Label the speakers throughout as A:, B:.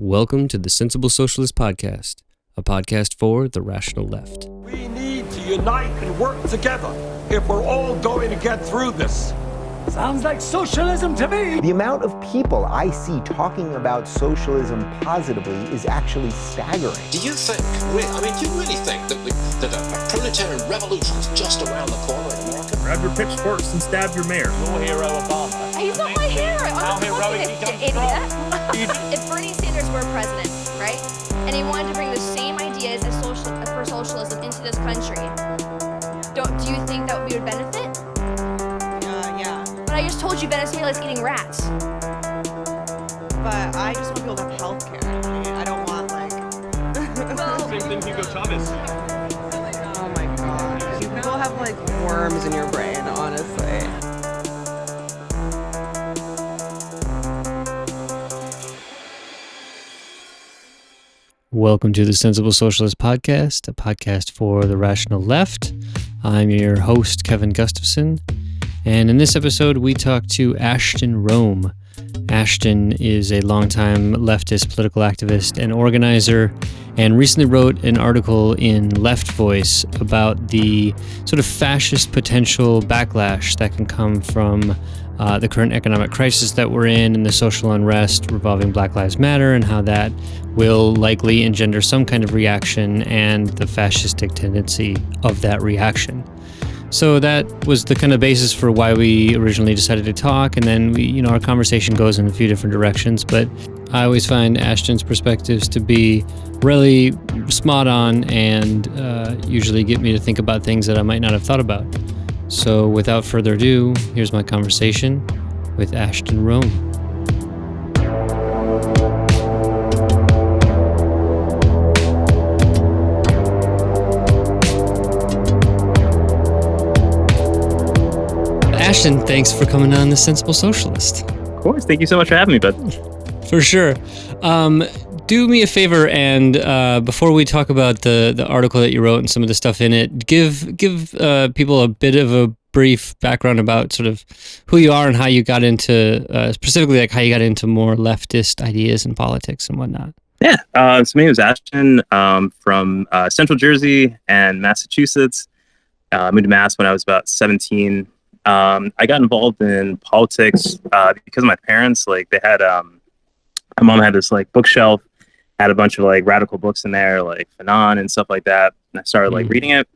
A: Welcome to the Sensible Socialist Podcast, a podcast for the rational left.
B: We need to unite and work together if we're all going to get through this. Sounds like socialism to me.
C: The amount of people I see talking about socialism positively is actually staggering.
D: Do you think, do you really think that a proletarian revolution is just around the corner in America?
E: Grab your pitchforks and stab your mayor.
F: Your hero, Obama.
G: He's not my hero.
F: How heroic he comes
G: idiot. If Bernie Sanders were president, right, and he wanted to bring the same ideas as for socialism into this country, do you think that we would benefit?
H: Yeah.
G: But I just told you Venezuela is eating rats.
H: But I just want people to have health care. I don't want,
E: Same thing Hugo Chavez.
H: Oh my god. You people have, worms in your brain, honestly.
A: Welcome to the Sensible Socialist Podcast, a podcast for the rational left. I'm your host, Kevin Gustafson, and in this episode, we talk to Ashton Rome. Ashton is a longtime leftist political activist and organizer, and recently wrote an article in Left Voice about the sort of fascist potential backlash that can come from the current economic crisis that we're in and the social unrest revolving Black Lives Matter, and how that will likely engender some kind of reaction and the fascistic tendency of that reaction. So that was the kind of basis for why we originally decided to talk, and then our conversation goes in a few different directions, but I always find Ashton's perspectives to be really spot on and usually get me to think about things that I might not have thought about. So without further ado, here's my conversation with Ashton Rome. Ashton, thanks for coming on The Sensible Socialist.
E: Of course. Thank you so much for having me, bud.
A: For sure. Do me a favor, and before we talk about the article that you wrote and some of the stuff in it, give people a bit of a brief background about sort of who you are and how you got into, specifically how you got into more leftist ideas in politics and whatnot.
E: Yeah. So my name is Ashton, from Central Jersey and Massachusetts. I moved to Mass when I was about 17. I got involved in politics because of my parents. They had, my mom had this bookshelf, had a bunch of
A: Mm-hmm.
E: radical books in there, Fanon and stuff like that. And I started reading it.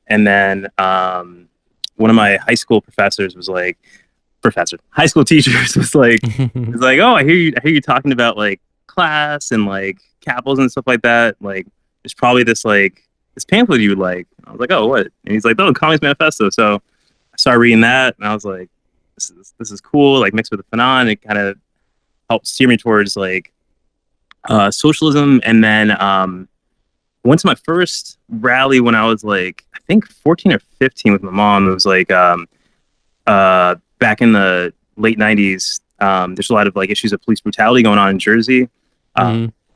E: And then one of my high school professors was high school teachers was was oh, I hear you talking about class and capitalism and stuff like that. There's probably this pamphlet you would like. I was like, oh, what? And he's like, oh, Communist Manifesto. So I started reading that, and I was like, this is cool. Mixed with the Fanon, it kind of helped steer me towards socialism. And then went to my first rally when I was I think 14 or 15 with my mom. It was back in the late 90s. There's a lot of issues of police brutality going on in Jersey.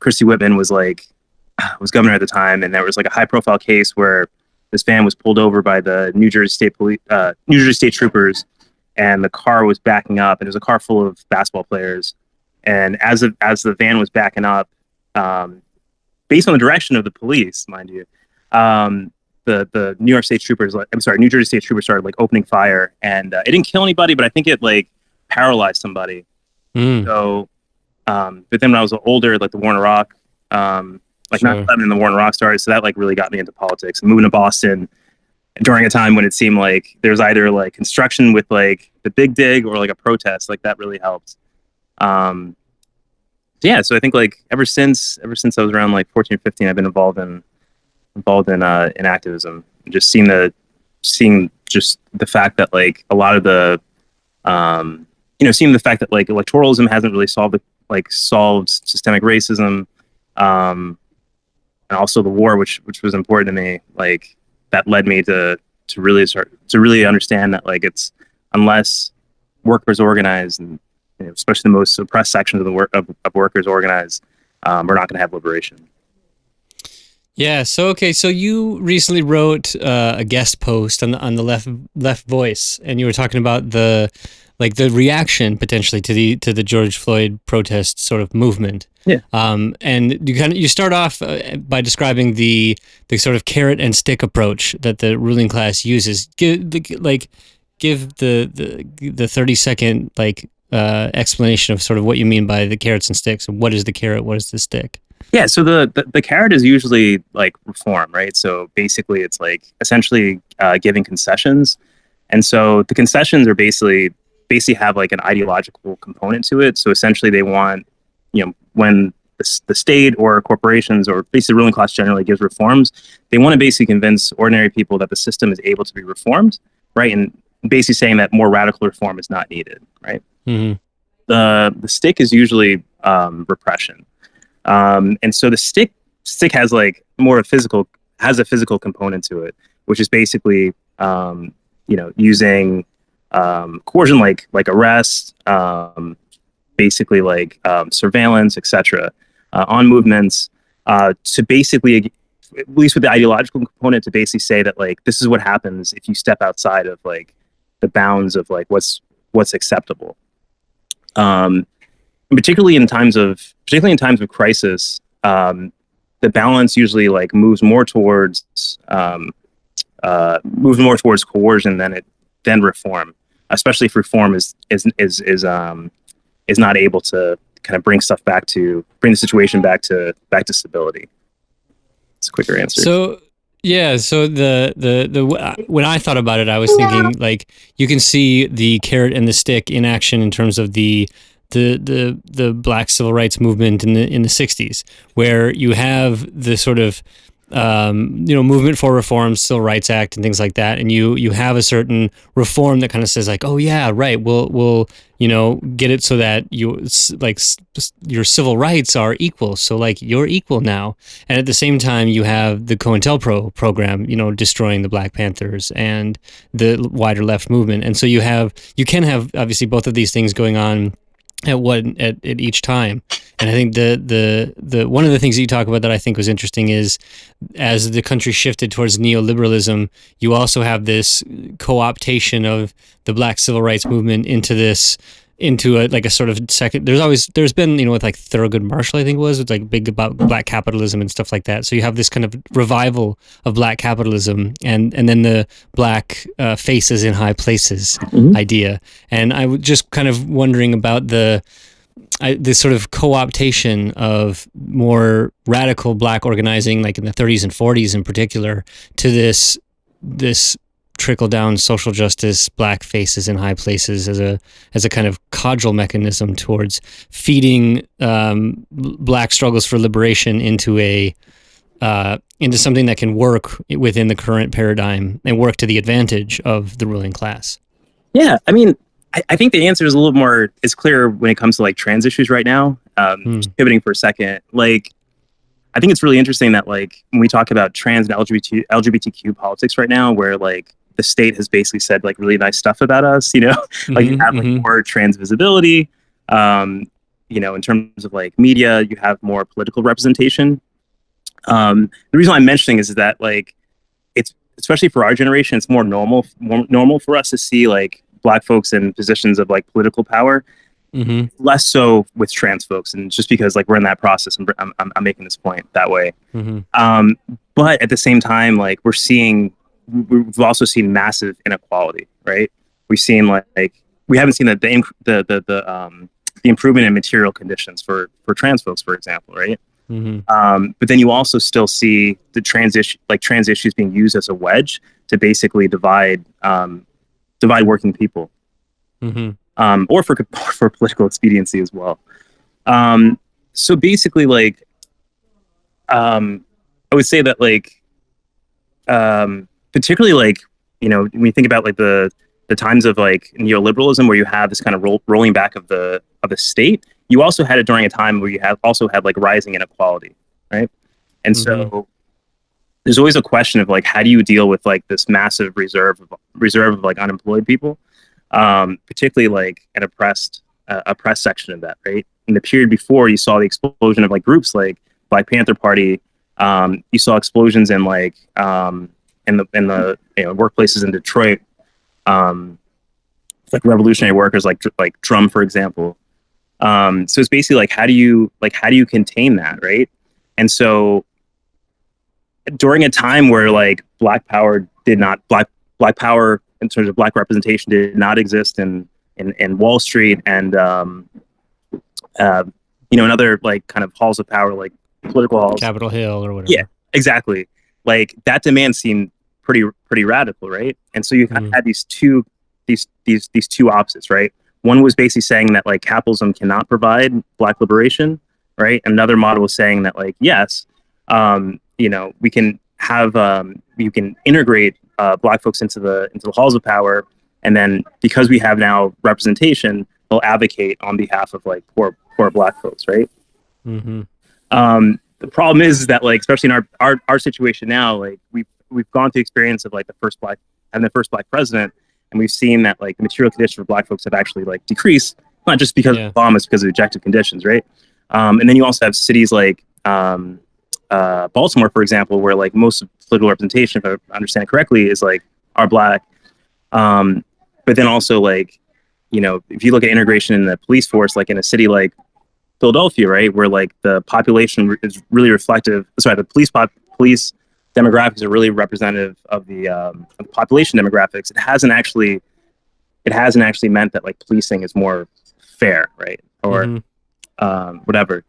E: Christy Whitman was governor at the time, and there was a high profile case where this van was pulled over by the New Jersey State Troopers, and the car was backing up, and it was a car full of basketball players. And as the van was backing up, based on the direction of the police, mind you, the New Jersey State Troopers started opening fire, and it didn't kill anybody, but I think it paralyzed somebody. So, but then when I was older, the war in Iraq,
A: Sure.
E: 9/11 and the war in Iraq started, so that really got me into politics. And moving to Boston during a time when it seemed there was either construction with the big dig or a protest, that really helped. Yeah, so I think ever since I was around 14 or 15, I've been involved in activism. Just seeing the fact that a lot of the seeing the fact that electoralism hasn't really solved systemic racism, and also the war, which was important to me. That led me to really understand that it's unless workers organize, and especially the most oppressed sections of workers organize, we're not going to have liberation.
A: Yeah. So you recently wrote a guest post on the Left Voice, and you were talking about the like the reaction potentially to the George Floyd protest sort of movement.
E: Yeah.
A: And you start off by describing the sort of carrot and stick approach that the ruling class uses. Give the 30-second explanation of sort of what you mean by the carrots and sticks. What is the carrot? What is the stick?
E: Yeah, so the carrot is usually like reform, right? So basically, it's like essentially giving concessions, and so the concessions are basically have like an ideological component to it. So essentially, they want, when the state or corporations or basically ruling class generally gives reforms, they want to basically convince ordinary people that the system is able to be reformed, right? And basically saying that more radical reform is not needed, right? Mm-hmm. The stick is usually repression. And so the stick has like more a physical component to it, which is basically using coercion, like arrest, basically like surveillance, etc., on movements, to basically, at least with the ideological component, to basically say that like this is what happens if you step outside of like the bounds of like what's acceptable. Particularly in times of crisis, the balance usually like moves more towards coercion than reform, especially if reform is not able to kind of bring the situation back to stability. It's a quicker answer.
A: So yeah, so the when I thought about it, I was thinking like you can see the carrot and the stick in action in terms of the Black civil rights movement in the 60s, where you have the sort of movement for reform, Civil Rights Act and things like that, and you have a certain reform that kind of says like, oh yeah, right, we'll get it so that your civil rights are equal, so like you're equal now. And at the same time, you have the COINTELPRO program, destroying the Black Panthers and the wider left movement, and so you can have obviously both of these things going on at each time. And I think the one of the things that you talk about that I think was interesting is, as the country shifted towards neoliberalism, you also have this co-optation of the Black civil rights movement into a sort of second. There's been with like Thurgood Marshall, I think it's like big about Black capitalism and stuff like that. So you have this kind of revival of Black capitalism and then the Black faces in high places idea. And I was just kind of wondering about this sort of co-optation of more radical Black organizing, like in the 30s and 40s in particular, to this trickle-down social justice, Black faces in high places as a kind of causal mechanism towards feeding Black struggles for liberation into something that can work within the current paradigm and work to the advantage of the ruling class.
E: Yeah, I mean, I think the answer is a little more clear when it comes to like trans issues right now. Just pivoting for a second, like I think it's really interesting that like when we talk about trans and LGBTQ politics right now, where like the state has basically said like really nice stuff about us, like you have like more trans visibility, in terms of like media, you have more political representation. The reason I'm mentioning is that like it's, especially for our generation, it's more normal for us to see like Black folks in positions of like political power, less so with trans folks, and just because like we're in that process, and I'm making this point that way. But at the same time, like we've also seen massive inequality, right? We've seen like we haven't seen the improvement in material conditions for trans folks, for example, right? But then you also still see the trans issues being used as a wedge to basically divide working people, or for political expediency as well. So basically, like, I would say that, like, particularly, like, when you think about like the times of like neoliberalism, where you have this kind of rolling back of the state, you also had it during a time where you also had like rising inequality, right? And so there's always a question of like, how do you deal with like this massive reserve of like unemployed people, particularly like an oppressed section of that, right? In the period before, you saw the explosion of like groups like Black Panther Party. You saw explosions in like in the workplaces in Detroit, like revolutionary workers, like Drum, for example. So it's basically like how do you contain that, right? And so during a time where like black power in terms of black representation did not exist in Wall Street and in other like kind of halls of power, like political halls,
A: Capitol Hill or whatever.
E: Yeah, exactly. Like that demand seemed pretty radical, right? And so you had these two opposites, right? One was basically saying that like capitalism cannot provide black liberation, right? Another model was saying that like yes, we can have you can integrate black folks into the halls of power, and then because we have now representation, they'll advocate on behalf of like poor black folks, right? The problem is that like especially in our situation now, like we've gone through experience of like the first black president, and we've seen that like the material conditions for black folks have actually like decreased, not just because of Obama, it's because of objective conditions, right? And then you also have cities like Baltimore, for example, where like most of political representation, if I understand correctly, is like are black. But then also like, if you look at integration in the police force, like in a city like Philadelphia, right, where like the population is really reflective. Sorry, the police demographics are really representative of the population demographics. It hasn't actually meant that like policing is more fair, right, or whatever.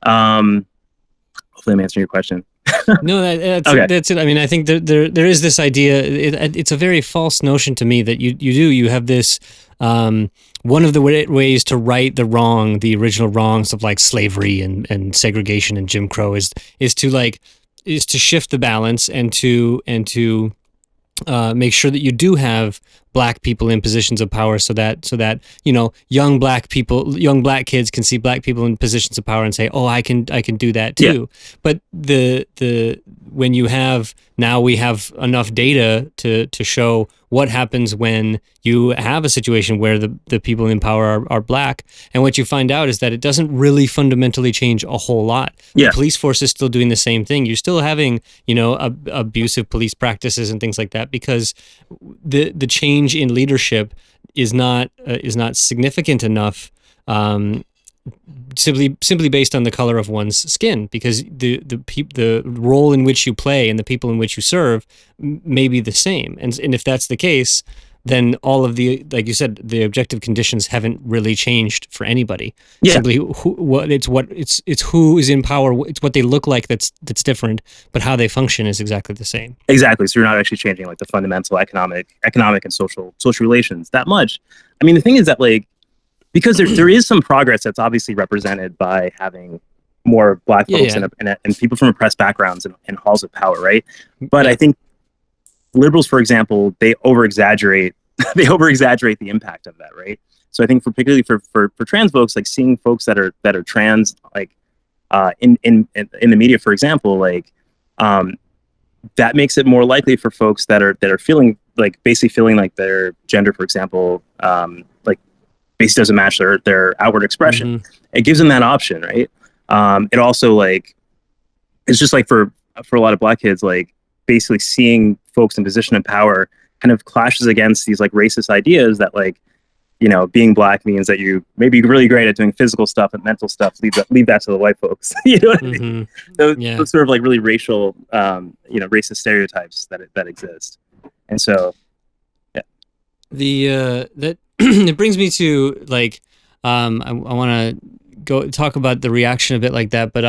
E: Hopefully, I'm answering your question.
A: No, that's it. I mean, I think there is this idea. It's a very false notion to me that you have this. One of the ways to right the original wrongs of like slavery and segregation and Jim Crow is to shift the balance and to make sure that you do have black people in positions of power so that young black kids can see black people in positions of power and say, oh, I can do that too. Yeah. But when you have we have enough data to show what happens when you have a situation where the people in power are black, and what you find out is that it doesn't really fundamentally change a whole lot. Yeah. The police force is still doing the same thing. You're still having abusive police practices and things like that because the change in leadership is not significant enough. Simply based on the color of one's skin, because the role in which you play and the people in which you serve may be the same, and if that's the case, then all of the, like you said, the objective conditions haven't really changed for anybody. Yeah. Simply it's who is in power. It's what they look like that's different, but how they function is exactly the same.
E: Exactly. So you're not actually changing like the fundamental economic and social relations that much. I mean, the thing is that like, because there is some progress that's obviously represented by having more black folks and people from oppressed backgrounds in halls of power, right? But I think liberals, for example, they over exaggerate the impact of that, right? So I think particularly for trans folks, like seeing folks that are trans, like in the media, for example, like that makes it more likely for folks that are feeling like their gender, for example, like basically doesn't match their outward expression. Mm-hmm. It gives them that option, right? It also like it's just like for a lot of black kids, like basically seeing folks in position of power kind of clashes against these like racist ideas that like, being black means that you may be really great at doing physical stuff and mental stuff. Leave that to the white folks. You know what I mean? Those sort of like really racial, racist stereotypes that exist. And so, yeah.
A: That it brings me to like, I want to go talk about the reaction a bit like that, but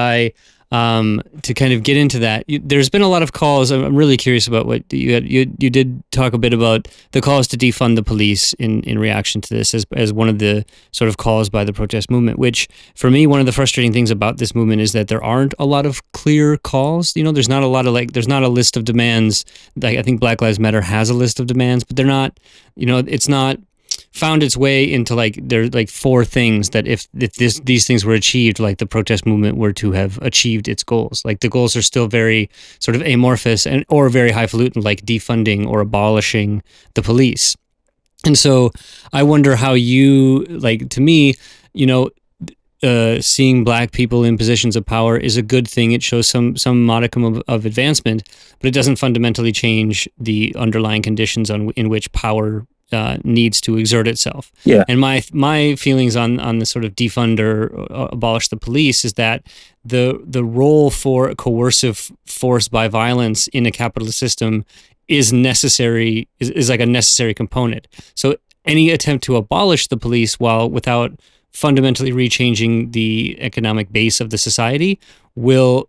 A: to kind of get into that, there's been a lot of calls. I'm really curious about what you did talk a bit about the calls to defund the police in reaction to this as one of the sort of calls by the protest movement, which for me, one of the frustrating things about this movement is that there aren't a lot of clear calls. There's not a lot of there's not a list of demands. Like I think Black Lives Matter has a list of demands, but they're not, it's not found its way into like there's like four things that if these things were achieved, like the protest movement were to have achieved its goals. Like the goals are still very sort of amorphous or very highfalutin, like defunding or abolishing the police. And so I wonder how you, like, to me, seeing black people in positions of power is a good thing. It shows some modicum of advancement, but it doesn't fundamentally change the underlying conditions in which power needs to exert itself.
E: Yeah.
A: And my feelings on the sort of defund or abolish the police is that the role for coercive force by violence in a capitalist system is necessary, is like a necessary component. So any attempt to abolish the police without fundamentally rechanging the economic base of the society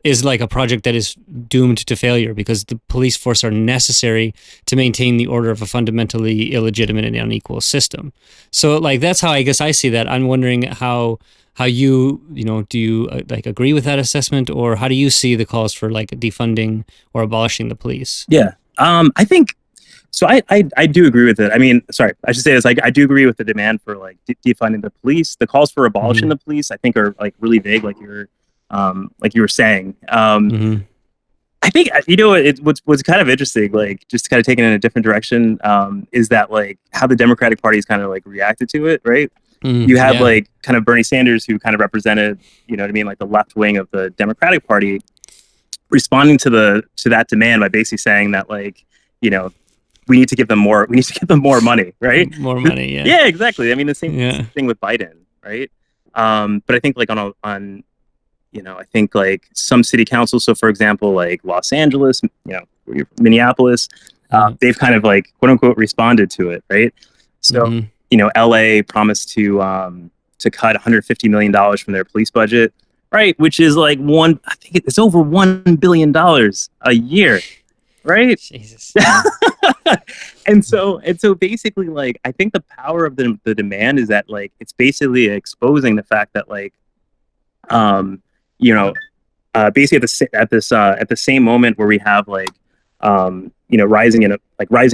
A: is like a project that is doomed to failure, because the police force are necessary to maintain the order of a fundamentally illegitimate and unequal system. So like that's how I guess I see that. I'm wondering how you do you like agree with that assessment, or how do you see the calls for like defunding or abolishing the police?
E: Yeah. I think so. I do agree with it. I mean, sorry, I should say this. I do agree with the demand for like defunding the police. The calls for abolishing the police, I think, are like really vague, like you were saying. I think what's kind of interesting, like just kind of taking it in a different direction, is that like how the Democratic Party has kind of like reacted to it, right? You have like kind of Bernie Sanders, who kind of represented, you know what I mean, like the left wing of the Democratic Party, responding to that demand by basically saying that like, you know, we need to give them more money, right?
A: More money, yeah.
E: Yeah, exactly. I mean, the same thing with Biden, right? But I think like on I think like some city councils, so for example, like Los Angeles, Minneapolis, they've kind of like quote unquote responded to it, right? So LA promised to cut $150 million from their police budget, right? Which is like I think it's over $1 billion a year, right?
A: Jesus.
E: and so basically, like, I think the power of the demand is that like it's basically exposing the fact that like, basically at the same moment where we have like, rising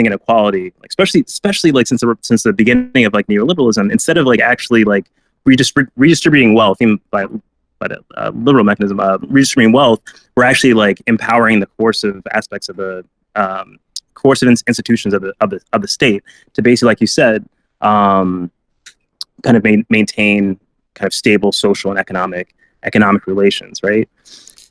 E: inequality, like especially like since the beginning of like neoliberalism, instead of like actually like redistributing wealth by a liberal mechanism, redistributing wealth, we're actually like empowering the coercive aspects of the coercive institutions of the state to basically, like you said, kind of maintain kind of stable social and economic relations, right?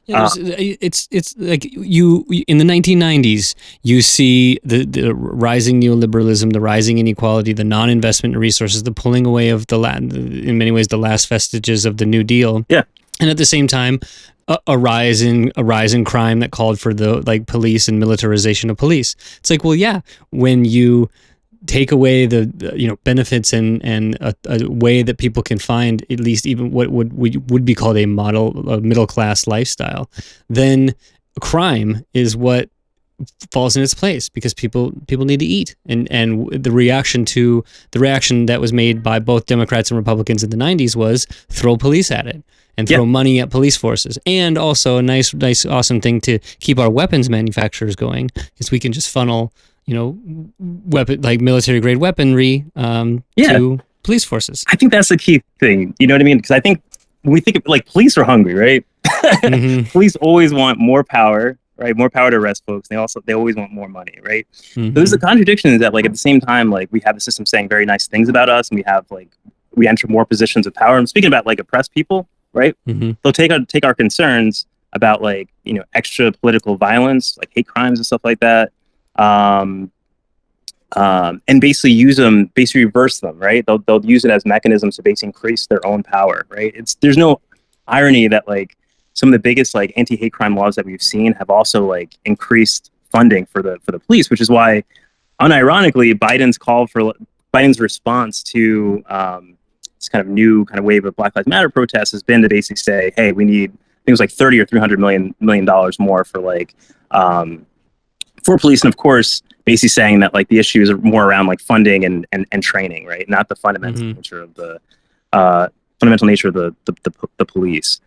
A: Yeah, it's like you in the 1990s, you see the rising neoliberalism, the rising inequality, the non-investment in resources, the pulling away of in many ways the last vestiges of the New Deal.
E: Yeah, and
A: at the same time, a rise in crime that called for the like police and militarization of police. It's like, well, yeah, when you take away the benefits and a way that people can find at least even what would be called a middle class lifestyle, then crime is what falls in its place, because people need to eat, and the reaction that was made by both Democrats and Republicans in the 90s was throw police at it and throw money at police forces. And also a nice awesome thing to keep our weapons manufacturers going is we can just funnel military grade weaponry to police forces.
E: I think that's the key thing. You know what I mean? Because I think when we think of like police are hungry, right? Police always want more power, right? More power to arrest folks. They always want more money, right? So there's a contradiction is that like at the same time, like we have the system saying very nice things about us, and we have like we enter more positions of power. I'm speaking about like oppressed people, right? They'll take our concerns about like extra political violence, like hate crimes and stuff like that. And basically reverse them, right? They'll use it as mechanisms to basically increase their own power, right? There's no irony that like some of the biggest like anti-hate crime laws that we've seen have also like increased funding for the police, which is why, unironically, Biden's response to this kind of new kind of wave of Black Lives Matter protests has been to basically say, hey, we need, I think it was like $30 or $300 million more for like for police, and of course, basically saying that like the issues are more around like funding and training, right? Not the fundamental nature of the police.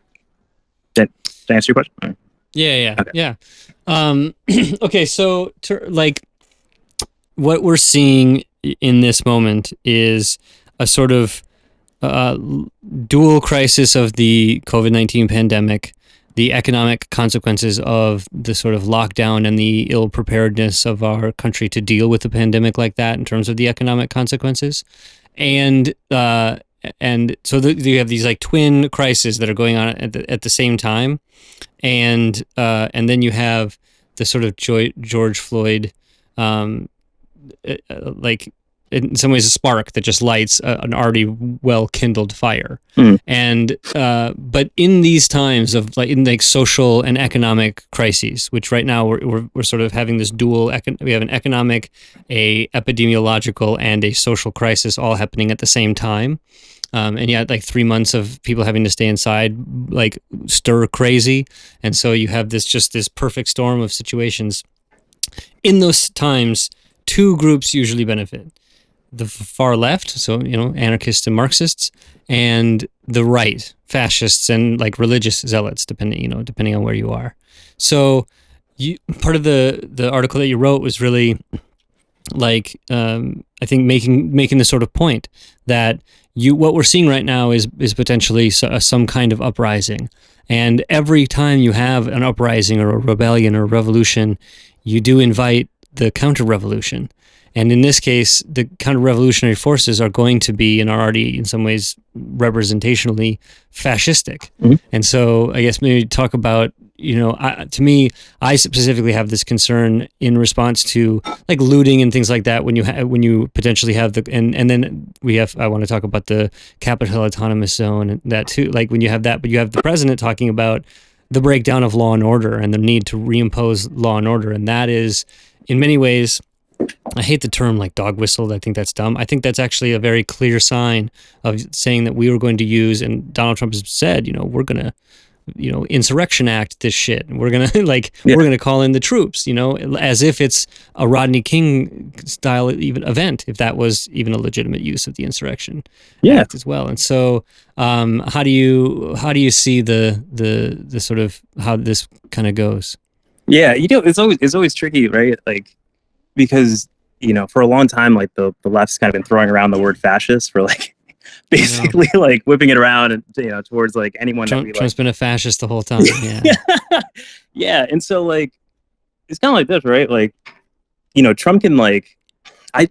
E: Did I answer your question?
A: Yeah. Okay, so like what we're seeing in this moment is a sort of dual crisis of the COVID-19 pandemic, the economic consequences of the sort of lockdown and the ill preparedness of our country to deal with a pandemic like that in terms of the economic consequences. And so you have these like twin crises that are going on at the same time. And then you have the sort of George Floyd, like in some ways a spark that just lights an already well kindled fire. And but in these times of like social and economic crises, which right now we're sort of having this dual we have an economic, a epidemiological, and a social crisis all happening at the same time. And you had like 3 months of people having to stay inside, like stir crazy. And so you have this perfect storm of situations. In those times, two groups usually benefit: the far left, so anarchists and Marxists, and the right, fascists and like religious zealots, depending on where you are. So part of the article that you wrote was really like I think making the sort of point that what we're seeing right now is potentially some kind of uprising, and every time you have an uprising or a rebellion or a revolution, you do invite the counter-revolution. And in this case, the counter-revolutionary forces are going to be and are already in some ways representationally fascistic. And so I guess maybe talk about, to me, I specifically have this concern in response to like looting and things like that when you potentially have and then I want to talk about the Capital Autonomous Zone and that too, like when you have that, but you have the president talking about the breakdown of law and order and the need to reimpose law and order. And that is, in many ways, I hate the term like dog whistled. I think that's dumb. I think that's actually a very clear sign of saying that we were going to use, and Donald Trump has said, we're going to, insurrection act this shit. We're going to we're going to call in the troops, as if it's a Rodney King style event, if that was even a legitimate use of the insurrection act as well. And so how do you see the sort of how this kind of goes?
E: Yeah. It's always tricky, right? Like, because, for a long time, like the left's kind of been throwing around the word fascist for like, basically like whipping it around and, towards like anyone.
A: Trump's been a fascist the whole time. Yeah.
E: Yeah. And so like, it's kind of like this, right? Like, Trump can like, I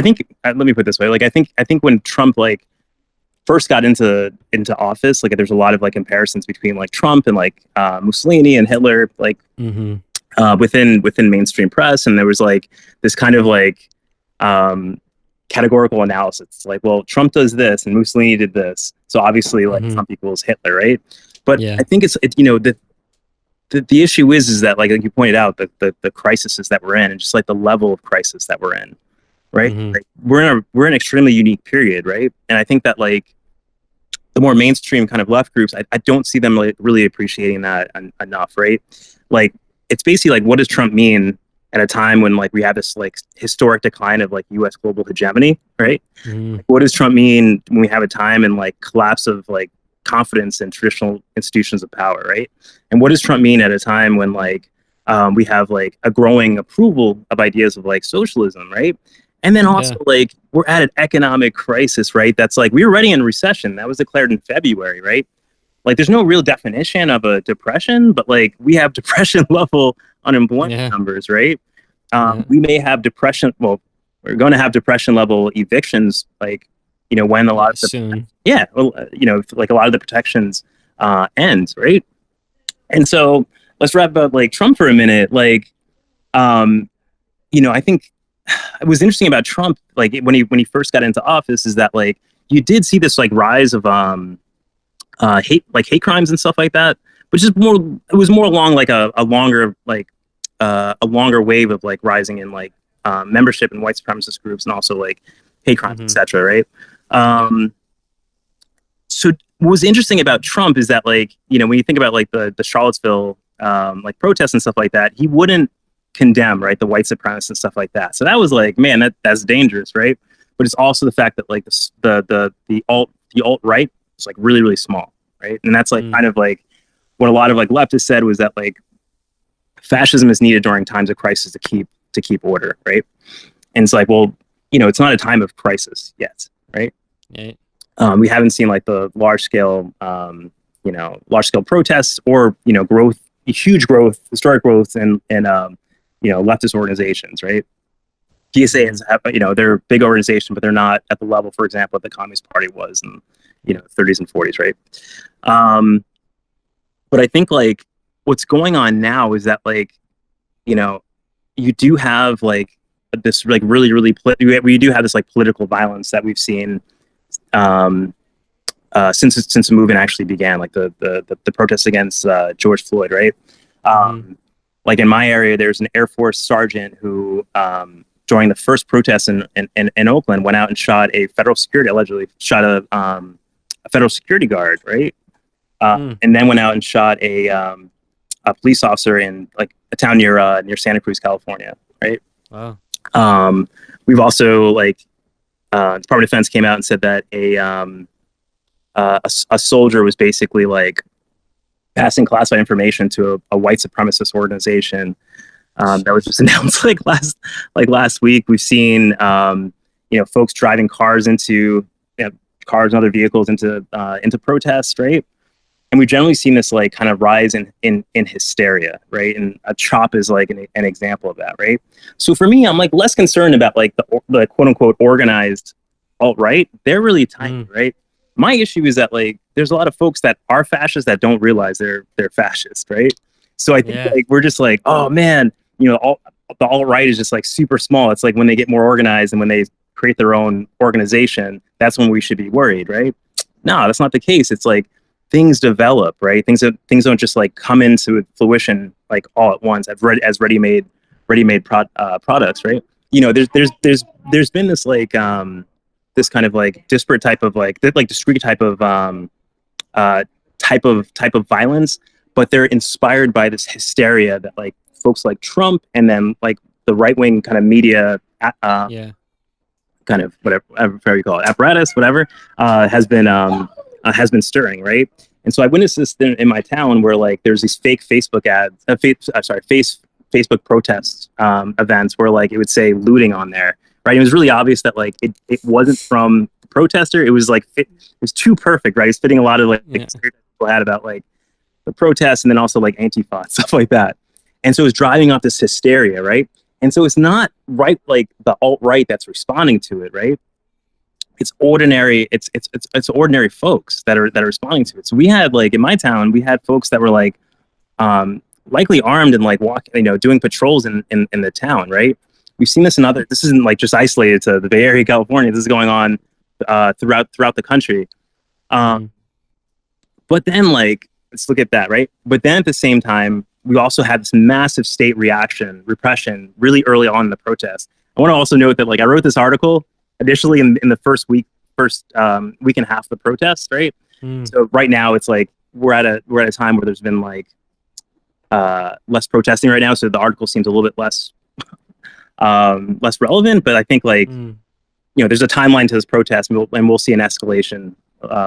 E: think, let me put it this way. Like, I think when Trump like first got into office, like there's a lot of like comparisons between like Trump and like Mussolini and Hitler, like within mainstream press. And there was like this kind of like categorical analysis, like, well, Trump does this and Mussolini did this, so obviously like Trump equals Hitler, right? But I think it's the issue is that like you pointed out, the crises that we're in, and just like the level of crisis that we're in, right? Like, we're in an extremely unique period, right? And I think that like the more mainstream kind of left groups, I don't see them like really appreciating that enough, right? Like, it's basically like, what does Trump mean at a time when like we have this like historic decline of like U.S. global hegemony, right? Like, what does Trump mean when we have a time and like collapse of like confidence in traditional institutions of power, right? And what does Trump mean at a time when like we have like a growing approval of ideas of like socialism, right? And then also like we're at an economic crisis, right? That's like, we were already in recession. That was declared in February, right? Like, there's no real definition of a depression, but like we have depression level unemployment numbers, right? We may have depression. Well, we're going to have depression level evictions, like, when a lot of
A: soon.
E: Like a lot of the protections end, right? And so let's wrap up like Trump for a minute. Like, I think it was interesting about Trump, like when he first got into office, is that like you did see this like rise of hate crimes and stuff like that, which is it was more along like a longer wave of like rising in like membership in white supremacist groups, and also like hate crimes, etc. Right? So what was interesting about Trump is that like, when you think about like the Charlottesville like protests and stuff like that, he wouldn't condemn, right, the white supremacists and stuff like that. So that was like, man, that's dangerous, right? But it's also the fact that like the alt-right is like really, really small, right? And that's like kind of like what a lot of like leftists said, was that like fascism is needed during times of crisis to keep order, right? And it's like, well, it's not a time of crisis yet, right? We haven't seen like the large scale protests or growth, huge growth, historic growth, and leftist organizations, right? PSA is, they're a big organization, but they're not at the level, for example, that the Communist Party was in 30s and 40s, right? But I think like what's going on now is that like, you do have like this like we do have this like political violence that we've seen since the movement actually began, like the protests against George Floyd, right? Like in my area, there's an Air Force sergeant who, during the first protests in Oakland, went out and shot a allegedly shot a federal security guard, right? And then went out and shot a police officer in like a town near Santa Cruz, California, right?
A: Wow.
E: We've also like Department of Defense came out and said that a soldier was basically like passing classified information to a white supremacist organization that was just announced last week. We've seen folks driving cars cars and other vehicles into protests, right? And we've generally seen this like kind of rise in hysteria, right? And a CHOP is like an example of that, right? So for me, I'm like less concerned about like the quote unquote organized alt-right. They're really tiny, right? My issue is that like there's a lot of folks that are fascists that don't realize they're fascist, right? So I think like we're just like, oh man, the alt-right is just like super small. It's like when they get more organized and when they create their own organization, that's when we should be worried, right? No, that's not the case. It's like things develop, right? Things don't just like come into fruition like all at once as ready-made products, right? There's been this like this kind of like disparate type of like discrete type of violence, but they're inspired by this hysteria that like folks like Trump and then like the right-wing kind of media kind of whatever you call it, apparatus, whatever, has been stirring, right? And so I witnessed this in my town where like there's these fake Facebook Facebook protest events where like it would say looting on there, right? It was really obvious that like it wasn't from the protester. It was like it was too perfect, right? It's fitting a lot of like stereotypes people had about like the protests and then also like Antifa stuff like that. And so it was driving off this hysteria, right? And so it's not right like the alt-right that's responding to it, right? It's ordinary. It's ordinary folks that are responding to it. So we had like in my town, we had folks that were like likely armed and like walking, doing patrols in the town, right? We've seen this in other. This isn't like just isolated to the Bay Area, California. This is going on throughout the country. But then like let's look at that, right? But then at the same time, we also had this massive state repression really early on in the protest. I want to also note that like I wrote this article initially in the first week and a half of the protest, right? So right now it's like we're at a time where there's been like less protesting right now, so the article seems a little bit less relevant. But I think like there's a timeline to this protest, and we'll see an escalation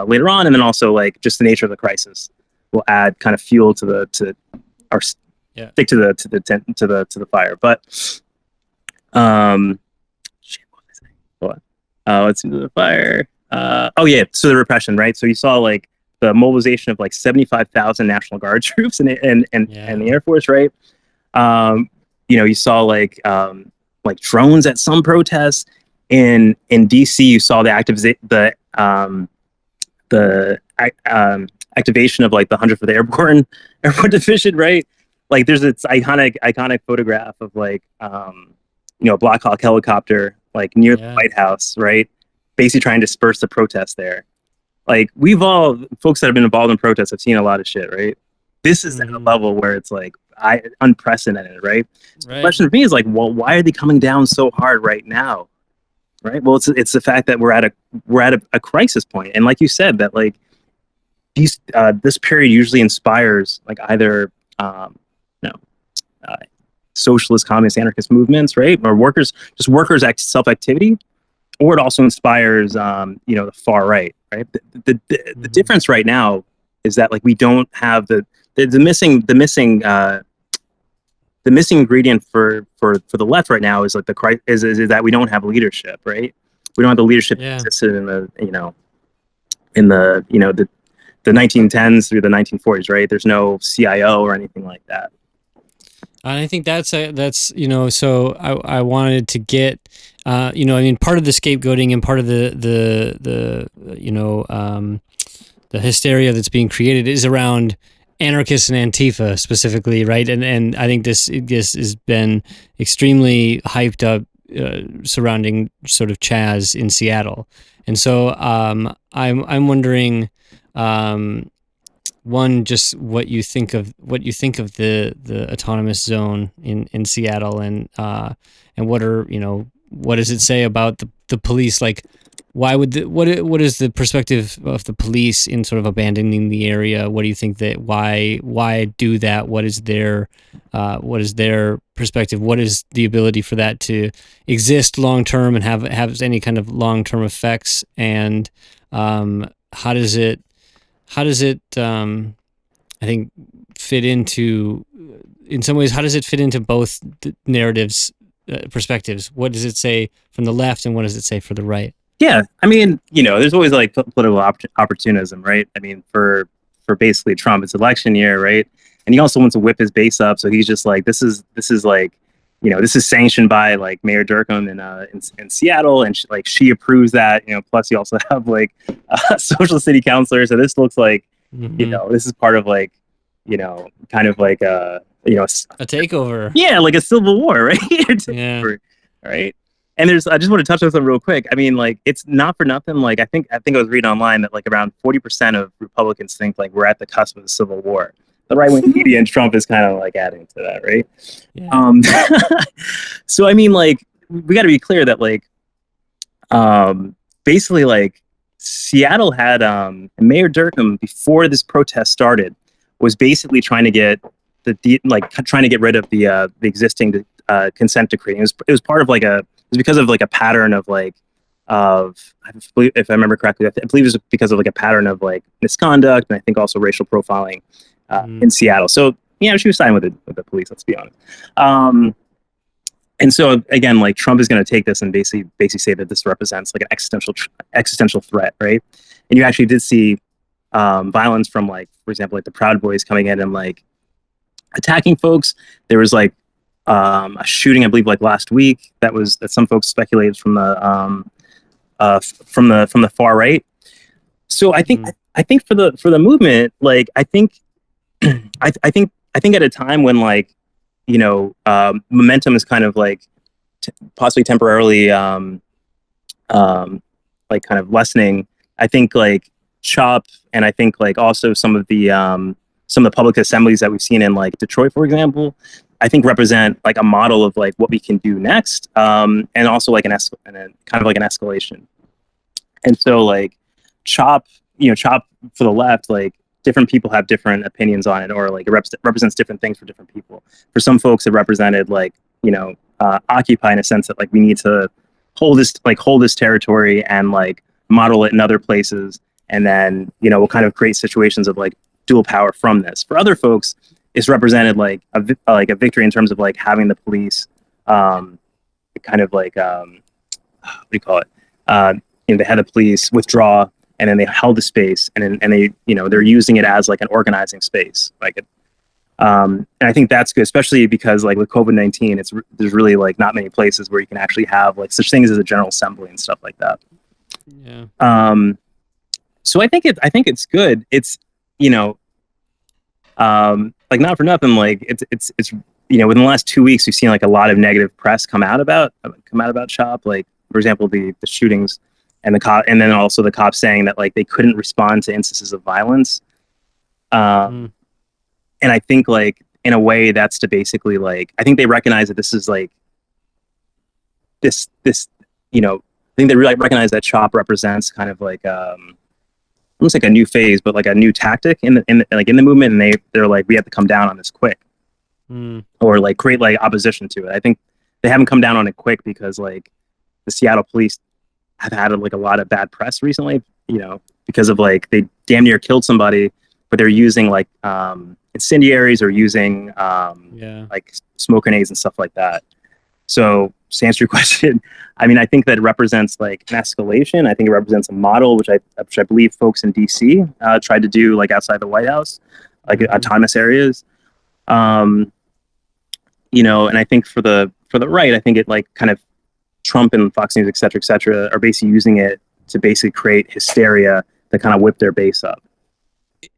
E: later on, and then also like just the nature of the crisis will add kind of fuel to the fire. But let's do the fire. So the repression, right? So you saw like the mobilization of like 75,000 National Guard troops and the Air Force, right? You saw like drones at some protests. In DC, you saw the activation of like the 105th Airborne Division, right? Like there's this iconic photograph of like a Black Hawk helicopter like near the White House, right? Basically trying to disperse the protests there. Like folks that have been involved in protests have seen a lot of shit, right? This is at a level where it's like unprecedented, right? So the question for me is like, well, why are they coming down so hard right now? Right? Well, it's the fact that we're at a crisis point, and like you said, that like this period usually inspires like either socialist, communist, anarchist movements, right, or workers self-activity, or it also inspires the far right, right? The difference right now is that like we don't have the missing ingredient for the left right now is like is that we don't have leadership, right? We don't have the leadership that existed in the 1910s through the 1940s, right? There's no CIO or anything like that.
A: And I think that's so I wanted to get part of the scapegoating and part of the hysteria that's being created is around anarchists and Antifa specifically, right? And I think this has been extremely hyped up surrounding sort of Chaz in Seattle. And so I'm wondering, one, just what you think of the autonomous zone in Seattle, and what are, what does it say about the police? Like, why would what is the perspective of the police in sort of abandoning the area? What do you think that why do that? What is their perspective? What is the ability for that to exist long term and have any kind of long term effects? And how does it I think fit into, in some ways, how does it fit into both the narratives, perspectives? What does it say from the left, and what does it say for the right?
E: Yeah, I mean, there's always like political opportunism, right? I mean, for basically Trump, it's election year, right? And he also wants to whip his base up, so he's just like, this is like, this is sanctioned by like Mayor Durham in Seattle, and she approves that. Plus you also have like social city councilors, so this looks like, this is part of like, kind of like a
A: takeover.
E: Yeah, like a civil war, right?
A: Yeah.
E: Right. And I just want to touch on something real quick. I mean, like, it's not for nothing. Like, I think I was reading online that like around 40% of Republicans think like we're at the cusp of the Civil War. The right-wing media and Trump is kind of like adding to that, right?
A: Yeah.
E: So I mean, like, we got to be clear that like, basically, like, Seattle had Mayor Durham, before this protest started, was basically trying to get rid of the existing consent decree. It was part of like it was because of like a pattern of like I believe, if I remember correctly, I believe it was because of like a pattern of like misconduct, and I think also racial profiling in Seattle. So she was siding with the police. Let's be honest. And so again, like, Trump is going to take this and basically say that this represents like an existential threat, right? And you actually did see violence from, like, for example, like the Proud Boys coming in and like attacking folks. There was like a shooting, I believe, like last week that some folks speculated from the far right. So I think for the movement, like, I think at a time when like, momentum is kind of like possibly temporarily like kind of lessening. I think like CHOP, and I think like also some of the public assemblies that we've seen in like Detroit, for example, I think represent like a model of like what we can do next, and also like kind of like an escalation. And so like CHOP for the left, like, different people have different opinions on it, or like it represents different things for different people. For some folks, it represented like, Occupy, in a sense that like we need to hold this territory and like model it in other places, and then we'll kind of create situations of like dual power from this. For other folks, it's represented like a victory in terms of like having the police kind of like what do you call it? They had the police withdraw, and then they held the space, and they, they're using it as like an organizing space, like, and I think that's good, especially because like with COVID-19, there's really like not many places where you can actually have like such things as a General Assembly and stuff like that.
A: Yeah.
E: So I think it's good. It's like, not for nothing, like it's within the last 2 weeks we've seen like a lot of negative press come out about CHOP, like, for example, the shootings. And and then also the cops saying that like they couldn't respond to instances of violence. And I think like in a way that's to basically like, I think they recognize that this is like this I think they really recognize that CHOP represents kind of like almost like a new phase, but like a new tactic in the movement, and they're like, we have to come down on this quick, or like create like opposition to it. I think they haven't come down on it quick because like the Seattle police have had like a lot of bad press recently, because of like they damn near killed somebody, but they're using like incendiaries or using like smoke grenades and stuff like that. So to answer your question, I mean, I think that it represents like an escalation. I think it represents a model which I believe folks in DC tried to do like outside the White House, like autonomous areas. And I think for the right, I think it like kind of Trump and Fox News, et cetera, are basically using it to basically create hysteria to kind of whip their base up.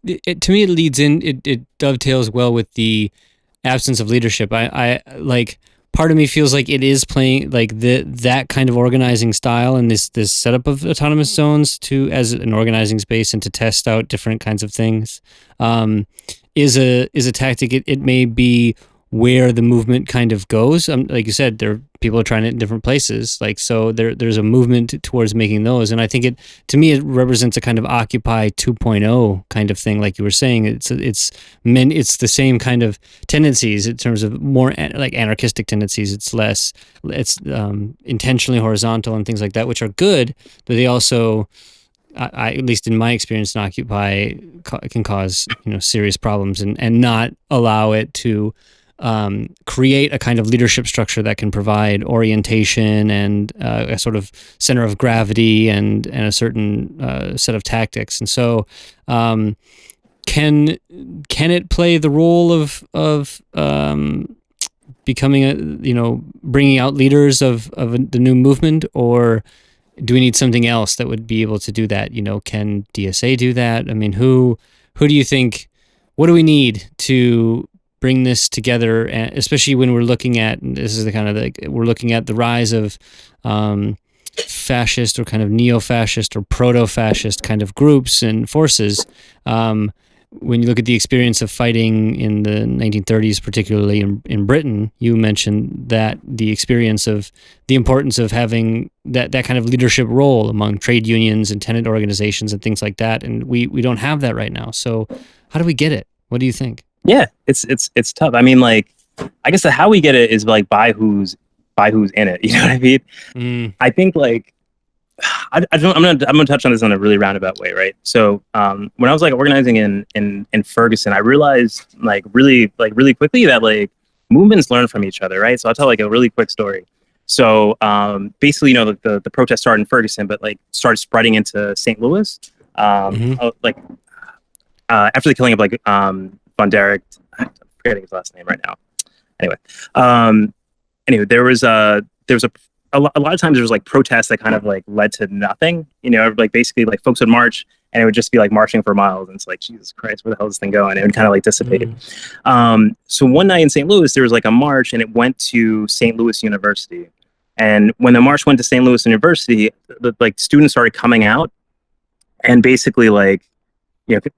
A: To me, it leads in, it dovetails well with the absence of leadership. I like part of me feels like it is playing like that kind of organizing style and this setup of autonomous zones to as an organizing space and to test out different kinds of things is a tactic. It may be where the movement kind of goes. Like you said, people are trying it in different places. Like, so there's a movement towards making those. And I think to me, it represents a kind of Occupy 2.0 kind of thing. Like you were saying, it's the same kind of tendencies in terms of more like anarchistic tendencies. It's intentionally horizontal and things like that, which are good, but they also, at least in my experience in Occupy, can cause, serious problems and not allow it to create a kind of leadership structure that can provide orientation and a sort of center of gravity and a certain set of tactics. And so, can it play the role of becoming bringing out leaders of the new movement, or do we need something else that would be able to do that? Can DSA do that? I mean, who do you think? What do we need to bring this together, especially when we're looking at, this is the kind of we're looking at the rise of fascist or kind of neo-fascist or proto-fascist kind of groups and forces. When you look at the experience of fighting in the 1930s, particularly in Britain, you mentioned that the experience of the importance of having that kind of leadership role among trade unions and tenant organizations and things like that. And we don't have that right now. So how do we get it? What do you think?
E: Yeah, it's tough. I mean, like, I guess how we get it is like by who's in it. You know what I mean? I think like I'm gonna touch on this in a really roundabout way, right? So when I was like organizing in Ferguson, I realized like really quickly that like movements learn from each other, right? So I'll tell like a really quick story. So basically, the protest started in Ferguson, but like started spreading into St. Louis. Like after the killing of like Von Derek, I'm forgetting his last name right now. Anyway, there was a lot of times there was like protests that kind of like led to nothing. Like basically like folks would march and it would just be like marching for miles, and it's like, Jesus Christ, where the hell is this thing going? It would kind of like dissipate. So one night in St. Louis, there was like a march, and it went to St. Louis University. And when the march went to St. Louis University, like students started coming out, and basically like,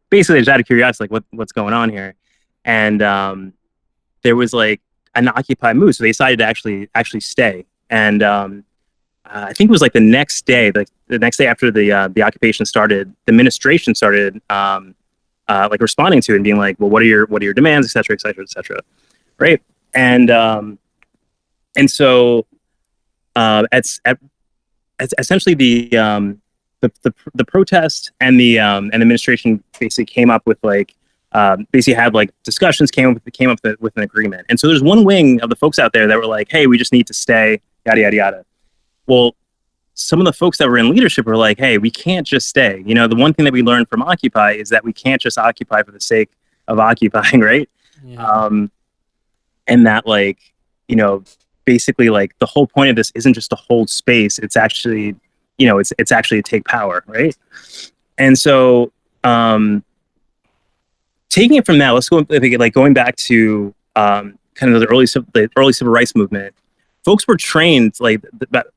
E: basically just out of curiosity, like what's going on here. And there was like an Occupy move, so they decided to actually stay. And I think it was like the next day after the occupation started, the administration started like responding to it and being like, well, what are your demands, et cetera, et cetera, et cetera, right? And so essentially the protest and the administration basically came up with like basically had like discussions, came up with an agreement. And so there's one wing of the folks out there that were like, hey, we just need to stay, yada yada yada. Well, some of the folks that were in leadership were like, hey, we can't just stay. The one thing that we learned from Occupy is that we can't just occupy for the sake of occupying, right? Yeah. And that like, basically like the whole point of this isn't just to hold space, it's actually it's actually to take power, right? And so taking it from that, let's go like going back to kind of the early civil rights movement. Folks were trained like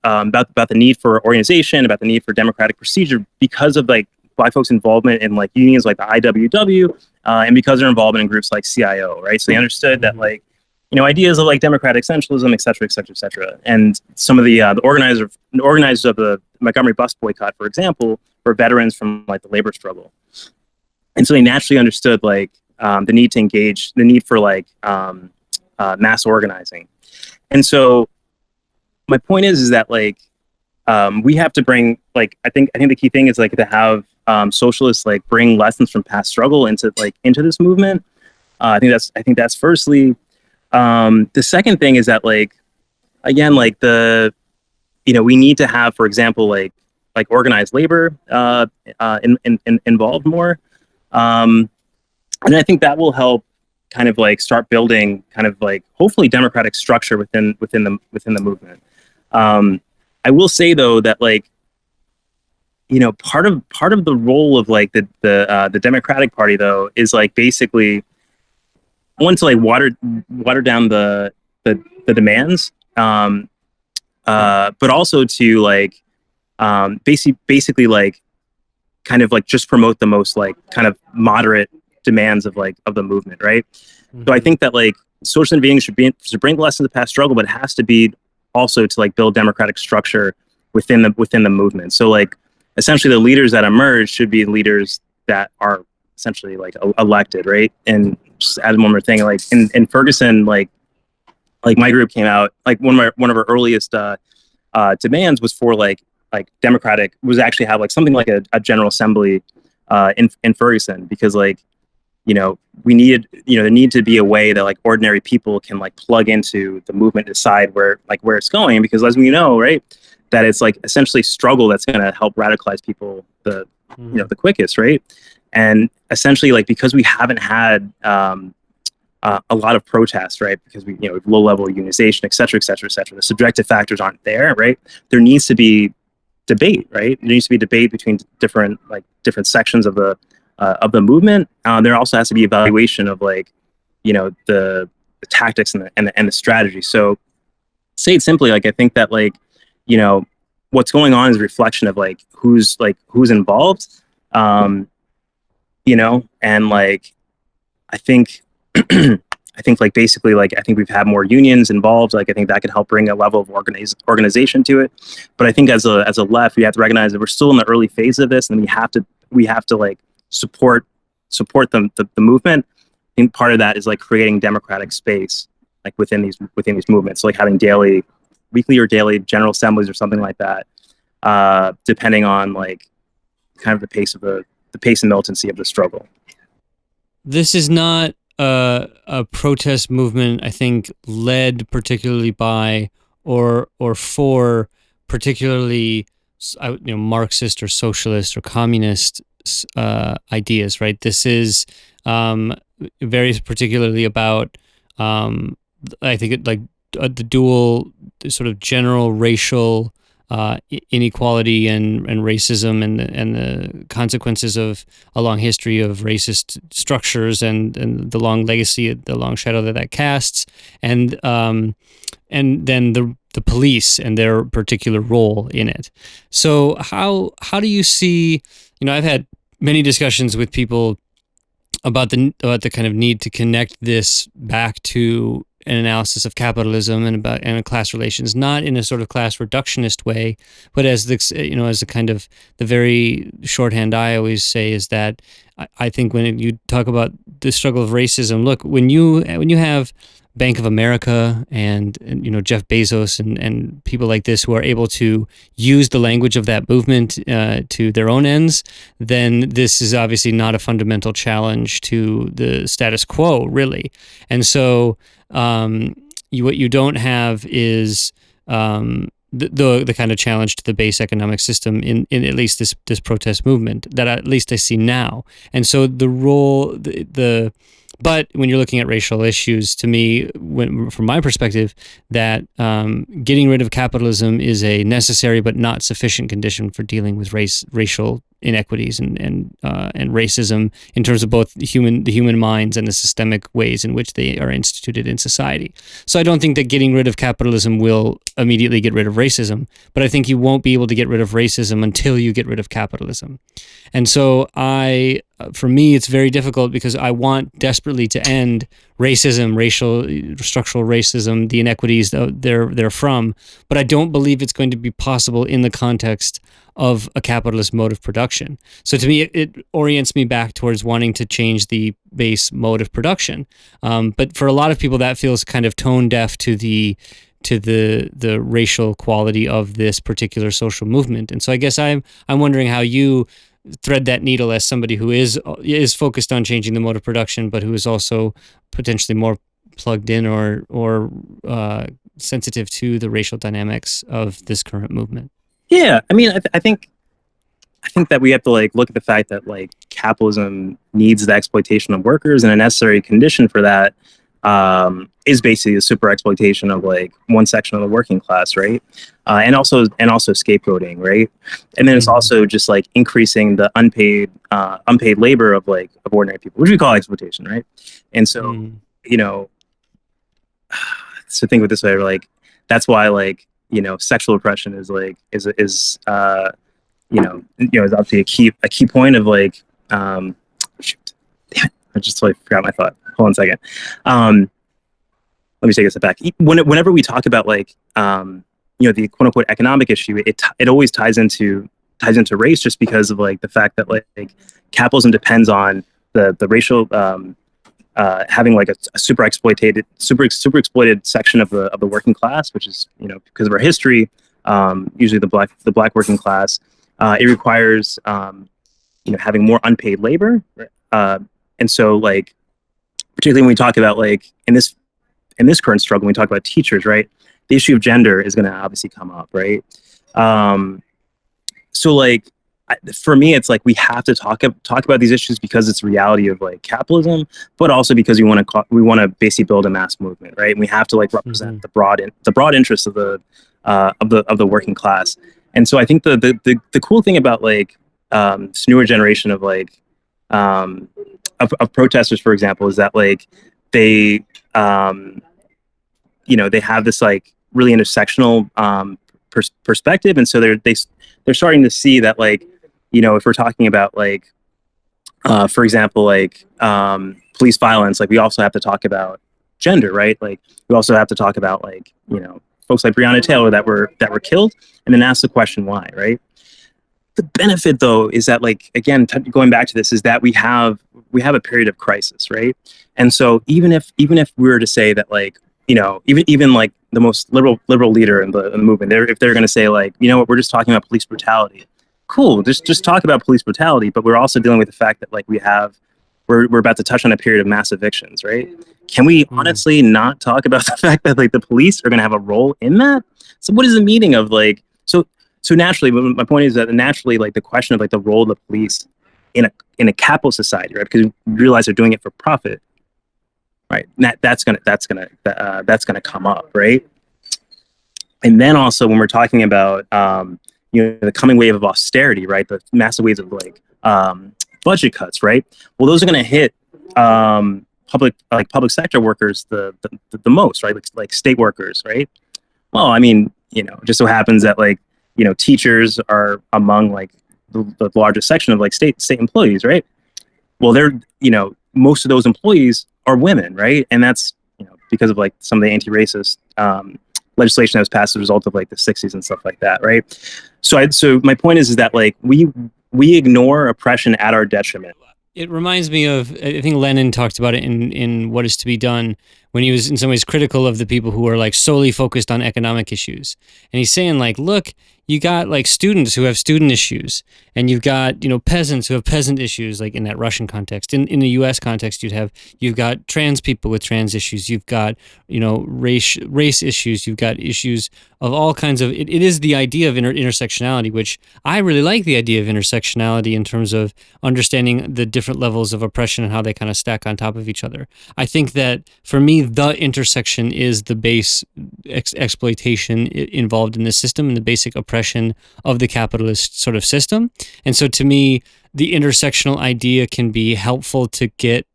E: about the need for organization, about the need for democratic procedure because of like Black folks' involvement in like unions like the IWW, and because of their involvement in groups like CIO, right? So they understood that like ideas of like democratic centralism, et cetera, et cetera, et cetera. And some of the organizers of the Montgomery bus boycott, for example, were veterans from like the labor struggle. And so they naturally understood like the need to engage, the need for like mass organizing. And so my point is that like we have to bring like I think the key thing is like to have socialists like bring lessons from past struggle into this movement. I think that's firstly. The second thing is that like again like we need to have, for example, like organized labor involved more, and I think that will help kind of like start building kind of like hopefully democratic structure within the movement. I will say though that like part of the role of like the Democratic Party though is like basically I want to like water down the the demands, but also to like basically like kind of like just promote the most like kind of moderate demands of the movement, right? So I think that like social intervening should bring lessons of the past struggle, but it has to be also to like build democratic structure within the movement. So like essentially the leaders that emerge should be leaders that are essentially like elected, right? And just add one more thing, like in Ferguson, like my group came out, like one of our earliest demands was for like democratic, was actually have like something like a general assembly in Ferguson, because like, you know, we needed, you know, there needed to be a way that like ordinary people can like plug into the movement, decide where it's going, because as we know, right, that it's like essentially struggle that's going to help radicalize people the quickest, right? And essentially like because we haven't had a lot of protests, right? Because we, you know, low level unionization, et cetera, et cetera, et cetera. The subjective factors aren't there, right? There needs to be debate, right? There needs to be debate between different sections of the movement. There also has to be evaluation of like, you know, the tactics and the strategy. So, say it simply, like I think that like, you know, what's going on is a reflection of like who's involved, you know, and like I think like basically like I think we've had more unions involved. Like I think that could help bring a level of organization to it. But I think as a left, we have to recognize that we're still in the early phase of this, and we have to like support the movement. I think part of that is like creating democratic space like within these movements, so, like having weekly or daily general assemblies or something like that, depending on like kind of the pace and militancy of the struggle.
A: This is not a protest movement, I think, led particularly by or for particularly Marxist or socialist or communist ideas, right? This is very particularly about I think the dual sort of general racial inequality and racism and the consequences of a long history of racist structures and the long legacy, the long shadow that casts, and then the police and their particular role in it. So how do you see? You know, I've had many discussions with people about the kind of need to connect this back to an analysis of capitalism and class relations, not in a sort of class reductionist way, but as as a kind of the very shorthand I always say is that I think when you talk about the struggle of racism, look, when you have Bank of America and Jeff Bezos and people like this who are able to use the language of that movement to their own ends, then this is obviously not a fundamental challenge to the status quo, really. And so what you don't have is the kind of challenge to the base economic system in at least this protest movement that at least I see now. And so the role but when you're looking at racial issues, to me, from my perspective, that getting rid of capitalism is a necessary but not sufficient condition for dealing with racial inequities and racism in terms of both the human minds and the systemic ways in which they are instituted in society. So I don't think that getting rid of capitalism will immediately get rid of racism, but I think you won't be able to get rid of racism until you get rid of capitalism. And so for me, it's very difficult because I want desperately to end racism, structural racism, the inequities they're from, but I don't believe it's going to be possible in the context of a capitalist mode of production. So to me, it orients me back towards wanting to change the base mode of production. But for a lot of people, that feels kind of tone deaf to the racial quality of this particular social movement. And so I guess I'm wondering how you thread that needle as somebody who is focused on changing the mode of production, but who is also potentially more plugged in or sensitive to the racial dynamics of this current movement.
E: Yeah, I mean, I think that we have to like look at the fact that like capitalism needs the exploitation of workers, and a necessary condition for that is basically the super exploitation of like one section of the working class, right? And also scapegoating, right? And then it's also just like increasing the unpaid labor of ordinary people, which we call exploitation, right? And so so think of it this way, like that's why like sexual oppression is like is is obviously a key point of like shoot, damn it, I just totally forgot my thought. Hold on a second. Let me take a step back. Whenever we talk about like the quote unquote economic issue, it always ties into race, just because of like the fact that like capitalism depends on the racial having like a super exploited section of the working class, which is because of our history, usually the black working class. It requires having more unpaid labor, and so like particularly when we talk about like in this current struggle, when we talk about teachers, right? The issue of gender is going to obviously come up, right? So like for me, it's like we have to talk about these issues because it's the reality of like capitalism, but also because we want to basically build a mass movement, right? And we have to like represent the broad interests of the working class. And so I think the cool thing about like this newer generation of like of protesters, for example, is that like they they have this like really intersectional perspective, and so they're starting to see that like if we're talking about like for example like police violence, like we also have to talk about gender, right? Like we also have to talk about like folks like Breonna Taylor that were killed, and then ask the question why, right? The benefit though is that like again going back to this is that we have a period of crisis, right? And so even if we were to say that like even like the most liberal leader in the movement, if they're going to say like what, we're just talking about police brutality, cool, just talk about police brutality, but we're also dealing with the fact that like we're about to touch on a period of mass evictions, right? Can we honestly not talk about the fact that like the police are going to have a role in that? So what is the meaning of like so naturally, my point is that naturally like the question of like the role of the police in a capitalist society, right? Because we realize they're doing it for profit, right? That's gonna come up, right? And then also when we're talking about the coming wave of austerity, right? The massive waves of like budget cuts, right? Well, those are going to hit public sector workers the most, right? Like state workers, right? Well, I mean, it just so happens that like teachers are among like the largest section of like state employees, right? Well, they're most of those employees are women, right? And that's because of like some of the anti-racist legislation that was passed as a result of like the 60s and stuff like that, right? So my point is that like we ignore oppression at our detriment.
A: It reminds me of, I think Lenin talked about it in What Is to Be Done, when he was in some ways critical of the people who are like solely focused on economic issues. And he's saying like, look, you got like students who have student issues, and you've got, peasants who have peasant issues, like in that Russian context. In the US context, you've got trans people with trans issues, you've got, race issues, you've got issues of all kinds of, it is the idea of intersectionality, which I really like the idea of intersectionality in terms of understanding the different levels of oppression and how they kind of stack on top of each other. I think that for me, the intersection is the base exploitation involved in this system and the basic oppression of the capitalist sort of system. And so to me, the intersectional idea can be helpful to get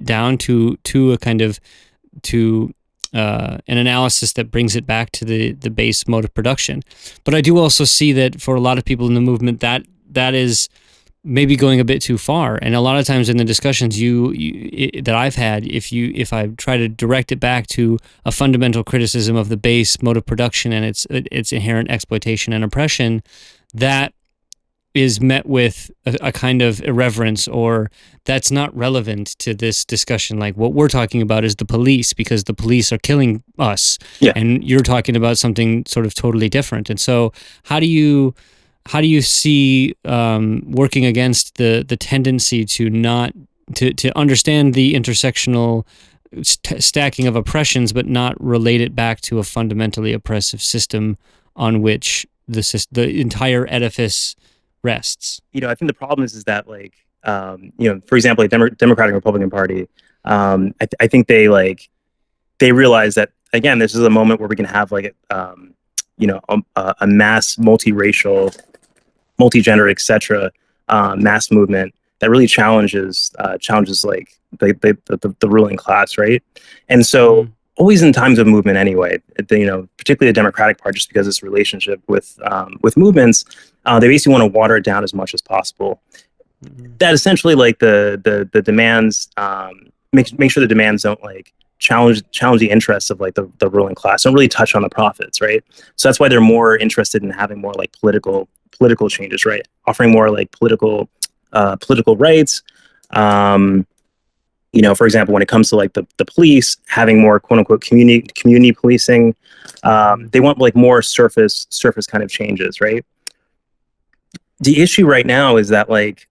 A: down to a kind of an analysis that brings it back to the base mode of production. But I do also see that for a lot of people in the movement, that is maybe going a bit too far. And a lot of times in the discussions that I've had, if I try to direct it back to a fundamental criticism of the base mode of production and its inherent exploitation and oppression, that is met with a kind of irreverence, or that's not relevant to this discussion. Like what we're talking about is the police, because the police are killing us, and you're talking about something sort of totally different. And so how do you see working against the tendency to not to understand the intersectional stacking of oppressions, but not relate it back to a fundamentally oppressive system on which the entire edifice rests?
E: I think the problem is that like for example, like Democratic Republican Party, I think they realize that again, this is a moment where we can have like a mass multiracial, multi-gender, etc. Mass movement that really challenges like the ruling class, right? And so always in times of movement anyway, particularly the Democratic Party, just because of its relationship with movements, they basically want to water it down as much as possible. That essentially like the demands, make sure the demands don't like challenge the interests of like the ruling class, don't really touch on the profits, right? So that's why they're more interested in having more like political changes, right? Offering more like political rights. For example, when it comes to like the police, having more quote unquote community policing, they want like more surface kind of changes, right? The issue right now is that like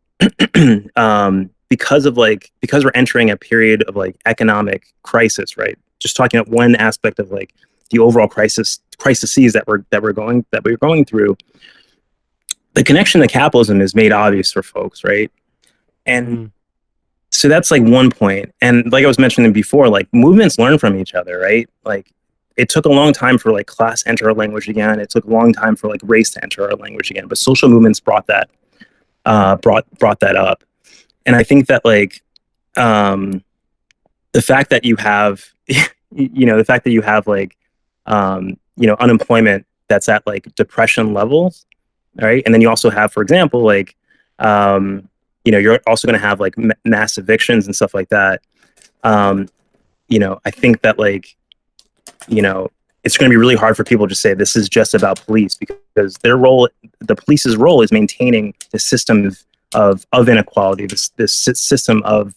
E: because we're entering a period of like economic crisis, right? Just talking about one aspect of like the overall crises that we're going through, the connection to capitalism is made obvious for folks, right? And so that's like one point. And like I was mentioning before, like movements learn from each other, right? Like it took a long time for like class to enter our language again. It took a long time for like race to enter our language again. But social movements brought that up. And I think that like the fact that you have like unemployment that's at like depression levels, right? And then you also have, for example, like you're also going to have like mass evictions and stuff like that. I think that like it's going to be really hard for people to say this is just about police, because the police's role is maintaining the system of inequality, this system of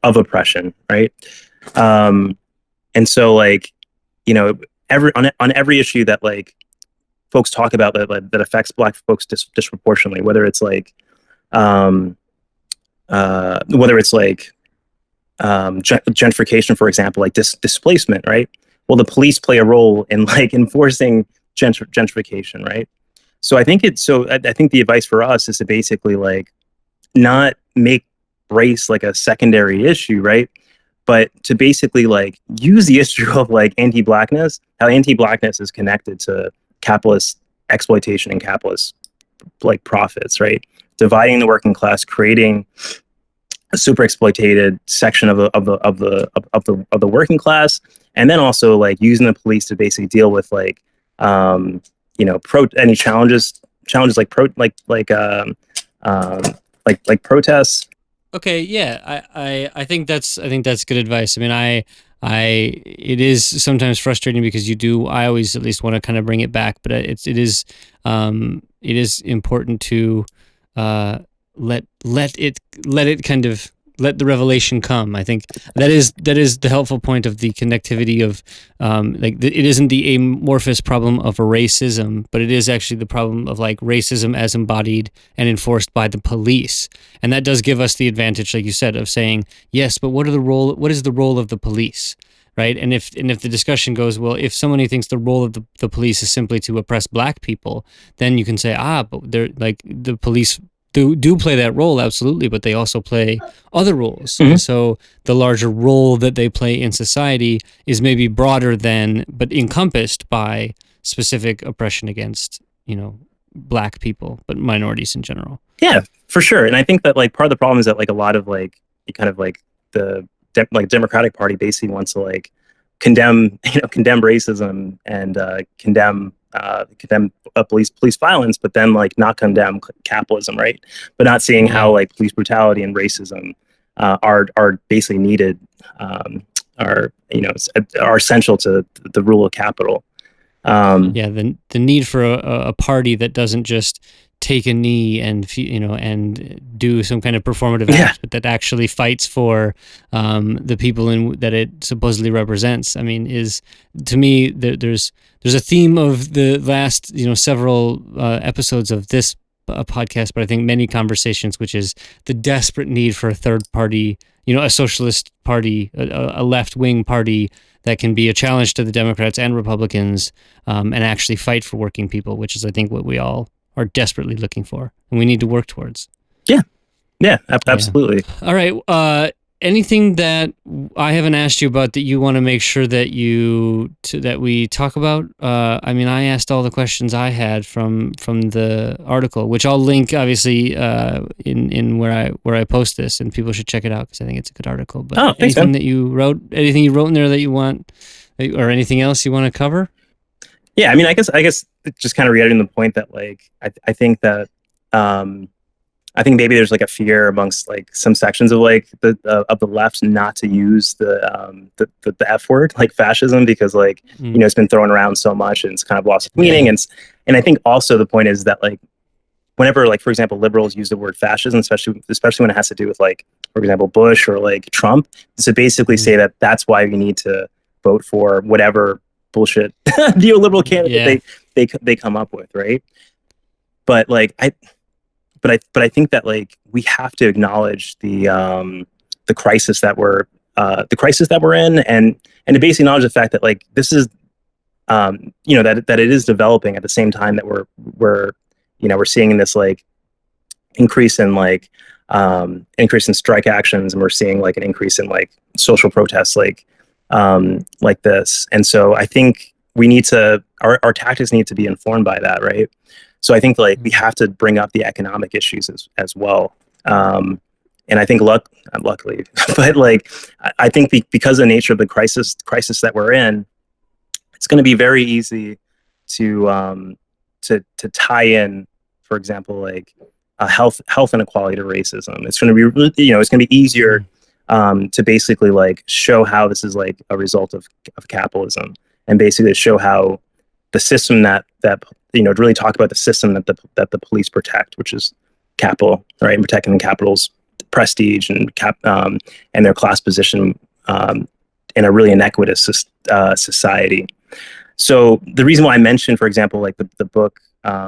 E: oppression, right? And so like on every issue that like folks talk about that affects Black folks disproportionately, whether it's like gentrification, for example, like displacement, right? Well, the police play a role in like enforcing gentrification, right? So I think I think the advice for us is to basically like not make race like a secondary issue, right? But to basically like use the issue of like anti-Blackness, how anti-Blackness is connected to capitalist exploitation and capitalist like profits, right? Dividing the working class, creating a super exploited section of the working class, and then also like using the police to basically deal with like any challenges like protests.
A: Okay, yeah, I think that's good advice. I mean, it is sometimes frustrating because I always at least want to kind of bring it back, but it is important to let the revelation come. I think that is the helpful point of the connectivity of it isn't the amorphous problem of racism, but it is actually the problem of like racism as embodied and enforced by the police. And that does give us the advantage, like you said, of saying, yes, but what is the role of the police? Right. And if the discussion goes, well, if somebody thinks the role of the police is simply to oppress Black people, then you can say, but they're like the police do play that role, absolutely, but they also play other roles. Mm-hmm. And so the larger role that they play in society is maybe broader than, but encompassed by specific oppression against, Black people, but minorities in general.
E: Yeah, for sure. And I think that like part of the problem is that like a lot of like kind of like the Democratic Party basically wants to like condemn racism and condemn police violence, but then like not condemn capitalism, right? But not seeing how like police brutality and racism are basically needed, are essential to the rule of capital.
A: The need for a party that doesn't just take a knee and do some kind of performative act, but that actually fights for the people that it supposedly represents. I mean, is to me there's a theme of the last several episodes of this podcast, but I think many conversations, which is the desperate need for a third party, a socialist party, a left-wing party that can be a challenge to the Democrats and Republicans, and actually fight for working people, which is, I think, what we all are desperately looking for, and we need to work towards.
E: Yeah, absolutely.
A: All right. anything that I haven't asked you about that you want to make sure that that we talk about? I mean, I asked all the questions I had from the article, which I'll link obviously in where I post this, and people should check it out because I think it's a good article. But
E: thanks,
A: anything
E: man.
A: that you wrote in there that you want, or anything else you want to cover?
E: Yeah, I mean, I guess just kind of reiterating the point that like I think that I think maybe there's like a fear amongst like some sections of like the left not to use the F word, like fascism, because like you know it's been thrown around so much and it's kind of lost its meaning. And I think also the point is that like whenever like for example liberals use the word fascism, especially when it has to do with like for example Bush or like Trump, to basically say that that's why we need to vote for whatever bullshit neoliberal candidate they come up with, right? But like I think that like we have to acknowledge the crisis that we're in, and to basically acknowledge the fact that like this is you know that it is developing at the same time that we're seeing this like increase in strike actions, and we're seeing like an increase in like social protests like this. And so I think we need to our tactics need to be informed by that, right? So I think like we have to bring up the economic issues as well. And I think luckily, but like I think because of the nature of the crisis that we're in, it's going to be very easy to tie in, for example, like health inequality to racism. It's going to be it's going to be easier to basically like show how this is like a result of capitalism, and basically show how the system that to really talk about the system that the police protect, which is capital, right, and protecting capital's prestige and their class position in a really inequitous society. So the reason why I mentioned, for example, like the book by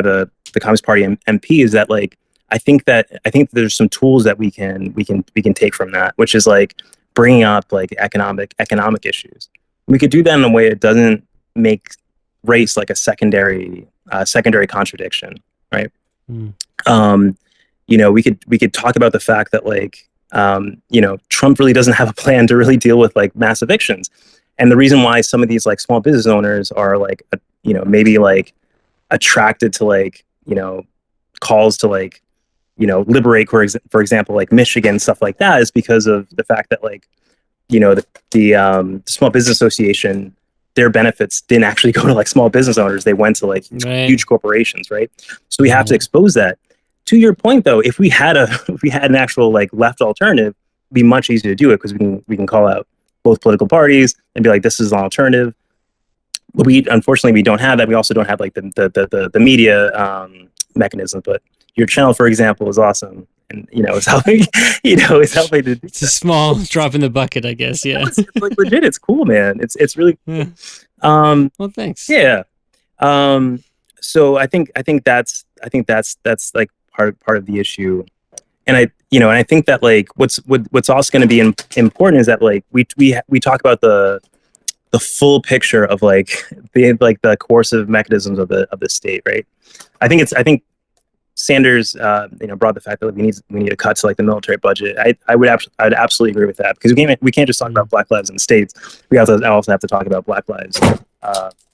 E: the Communist Party MP is that like I think there's some tools that we can take from that, which is like bringing up like economic issues. We could do that in a way that doesn't make race like a secondary contradiction, right? We could talk about the fact that like Trump really doesn't have a plan to really deal with like mass evictions, and the reason why some of these like small business owners are like maybe like attracted to like calls to like liberate, for example, like Michigan, stuff like that, is because of the fact that like the Small Business Association, their benefits didn't actually go to like small business owners. They went to like huge corporations, right? So we have to expose that. To your point, though, if we had an actual like left alternative, it'd be much easier to do it because we can call out both political parties and be like, this is an alternative. But unfortunately we don't have that. We also don't have like the media mechanism. But your channel, for example, is awesome. And it's helping. It's helping to.
A: It's a small drop in the bucket, I guess. Yeah,
E: it's like legit. It's cool, man. It's really cool.
A: Well, thanks.
E: Yeah. So I think that's like part of the issue, and I think that like what's also going to be important is that like we talk about the full picture of like the coercive mechanisms of the state, right? I think Sanders, brought the fact that we need to cut to like the military budget. I'd absolutely agree with that, because we can't just talk about Black lives in the States. We also have to talk about Black lives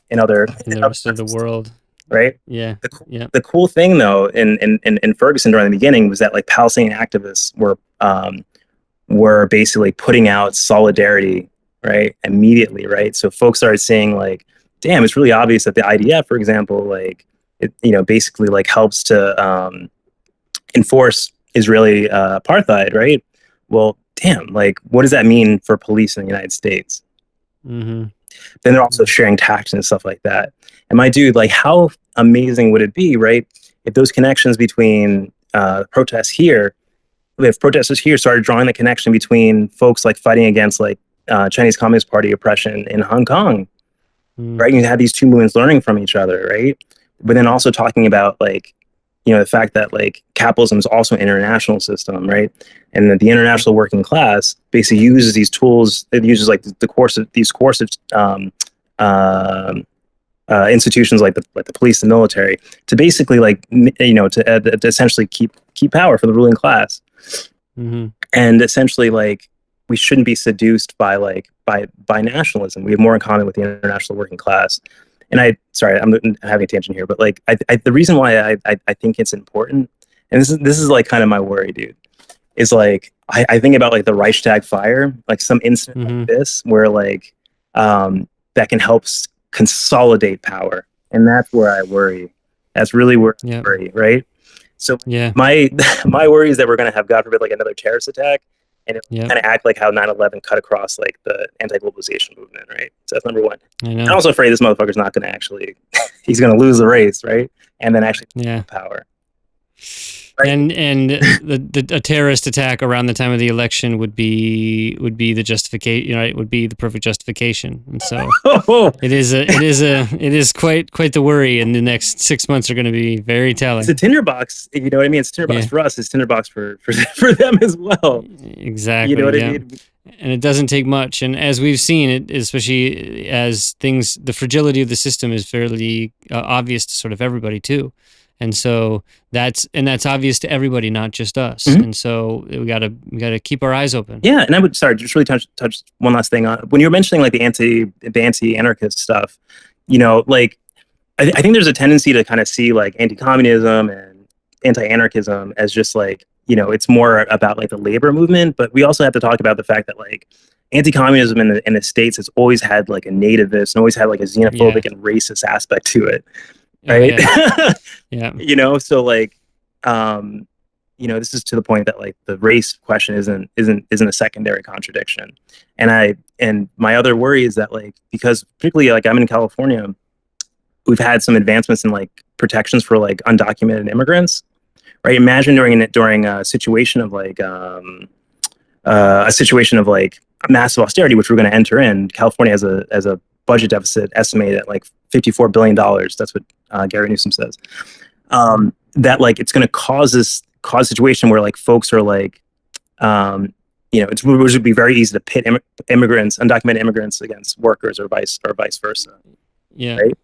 E: in the
A: rest of the world,
E: right?
A: Yeah.
E: The cool thing though in Ferguson during the beginning was that like Palestinian activists were basically putting out solidarity, right, immediately, right? So folks started saying like, damn, it's really obvious that the IDF, for example, like it basically like helps to enforce Israeli apartheid, right? Well, damn, like what does that mean for police in the United States?
A: Mm-hmm.
E: Then they're also sharing tactics and stuff like that. And my dude, like how amazing would it be, right, if those connections between protesters here started drawing the connection between folks like fighting against like Chinese Communist Party oppression in Hong Kong, right? You have these two movements learning from each other, right? But then also talking about like, the fact that like capitalism is also an international system, right? And that the international working class basically uses these tools. It uses like these coercive institutions like the police and military to basically like to essentially keep power for the ruling class. And essentially, like, we shouldn't be seduced by nationalism. We have more in common with the international working class. And I'm having a tangent here, but like, the reason why I think it's important, and this is like kind of my worry, dude, is like, I think about like the Reichstag fire, like some incident like this, where like, that can help consolidate power. And that's where I worry. That's really where I worry, right? So my worry is that we're going to have, God forbid, like another terrorist attack, and it kind of act like how 9/11 cut across like the anti-globalization movement, right? So that's number one. I'm also afraid this motherfucker's not going to actually, he's going to lose the race, right? And then actually power. Right?
A: And a terrorist attack around the time of the election would be the justification, right? Would be the perfect justification. And so it is quite the worry. And the next 6 months are going to be very telling.
E: It's a tinderbox, you know what I mean? It's a tinderbox for us. It's a tinderbox for them as well.
A: Exactly.
E: You know what I mean?
A: And it doesn't take much. And as we've seen it, especially as the fragility of the system is fairly obvious to sort of everybody too. And so that's obvious to everybody, not just us. And so we gotta keep our eyes open.
E: Yeah, and I would just really touch one last thing on when you were mentioning like the anti-anarchist stuff. You know, like I think there's a tendency to kind of see like anti-communism and anti-anarchism as just like, you know, it's more about like the labor movement. But we also have to talk about the fact that like anti-communism in the States has always had like a nativist and always had like a xenophobic and racist aspect to it. Right. You know, so like, you know, this is to the point that like the race question isn't a secondary contradiction. And my other worry is that like, because particularly like I'm in California, we've had some advancements in like protections for like undocumented immigrants, right? Imagine during a situation of like, massive austerity, which we're going to enter in. California has a budget deficit estimated at like $54 billion. That's what Gary Newsom says. That like it's going to cause a situation where like folks are like, you know, it would be very easy to pit undocumented immigrants against workers or vice versa.
A: Yeah.
E: Right.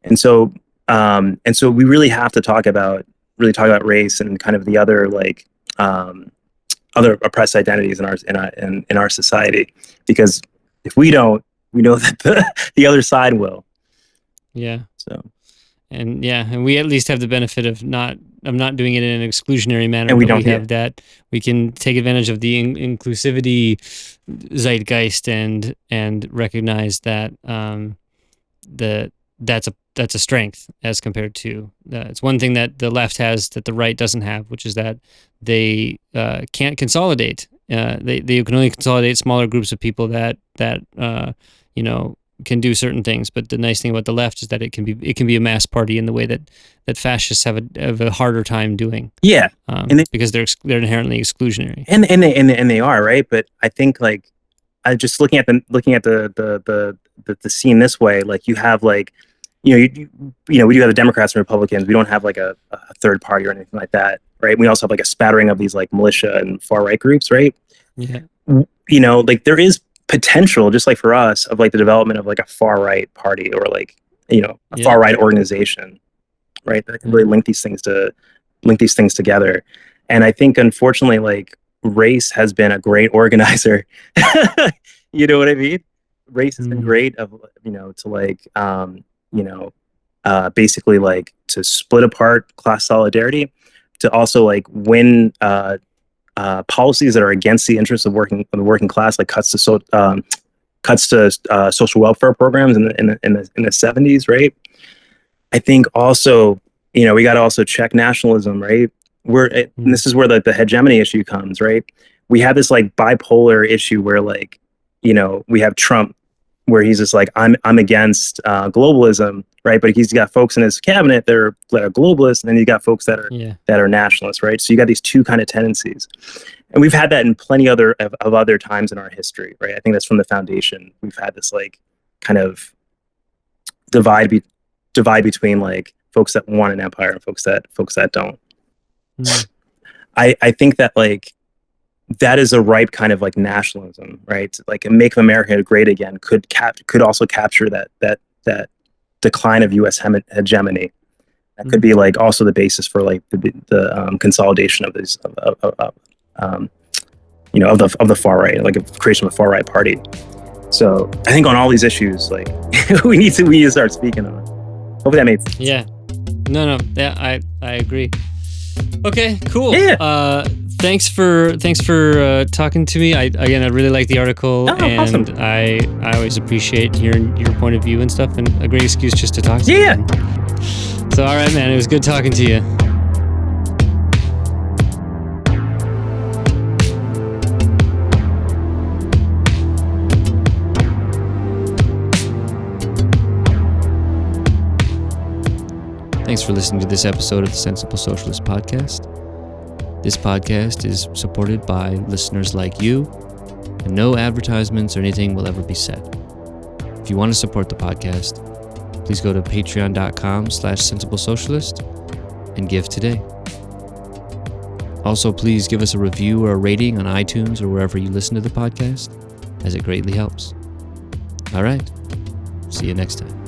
E: And so we really have to talk about race and kind of the other like other oppressed identities in our society, because if we don't, we know that the other side will.
A: Yeah.
E: So.
A: And we at least have the benefit of not doing it in an exclusionary manner.
E: And we don't
A: have that. We can take advantage of the inclusivity zeitgeist and recognize that that's a strength as compared to it's one thing that the left has that the right doesn't have, which is that they can't consolidate. They can only consolidate smaller groups of people that you know, can do certain things. But the nice thing about the left is that it can be a mass party in the way that fascists have a harder time doing.
E: Yeah,
A: because they're inherently exclusionary.
E: And they are, right. But I think like I just looking at the scene this way, like you have like, you know, we do have the Democrats and Republicans. We don't have like a third party or anything like that, right? We also have like a spattering of these like militia and far right groups, right?
A: Yeah.
E: You know, like there is potential, just like for us, of like the development of like a far right party or like, you know, a far right organization, right? That can really link these things together. And I think unfortunately, like race has been a great organizer. You know what I mean? Race has been great of, you know, to like, you know, basically like to split apart class solidarity, to also like win policies that are against the interests of the working class, like cuts to social welfare programs in the 70s, right? I think also, you know, we got to also check nationalism, right? And this is where the hegemony issue comes, right? We have this like bipolar issue where like, you know, we have Trump, where he's just like, I'm against globalism, right? But he's got folks in his cabinet that are globalists, and then you got folks that are nationalists, right? So you got these two kind of tendencies, and we've had that in plenty of other times in our history, right? I think that's from the foundation. We've had this like kind of divide between like folks that want an empire and folks that don't. I think that like that is a ripe kind of like nationalism, right? Like a make America great again could also capture that decline of U.S. hegemony. That could be like also the basis for like the consolidation of these of the far right, like a creation of a far right party. So I think on all these issues, like we need to start speaking on. Hopefully that made sense.
A: Yeah. No. Yeah, I agree. Okay, cool.
E: Yeah.
A: Thanks for talking to me. I really like the article, and
E: awesome.
A: I always appreciate hearing your point of view and stuff, and a great excuse just to talk to you.
E: Yeah.
A: So all right, man, it was good talking to you. Thanks for listening to this episode of the Sensible Socialist Podcast. This podcast is supported by listeners like you, and no advertisements or anything will ever be said. If you want to support the podcast, please go to patreon.com/sensiblesocialist and give today. Also, please give us a review or a rating on iTunes or wherever you listen to the podcast, as it greatly helps. All right. See you next time.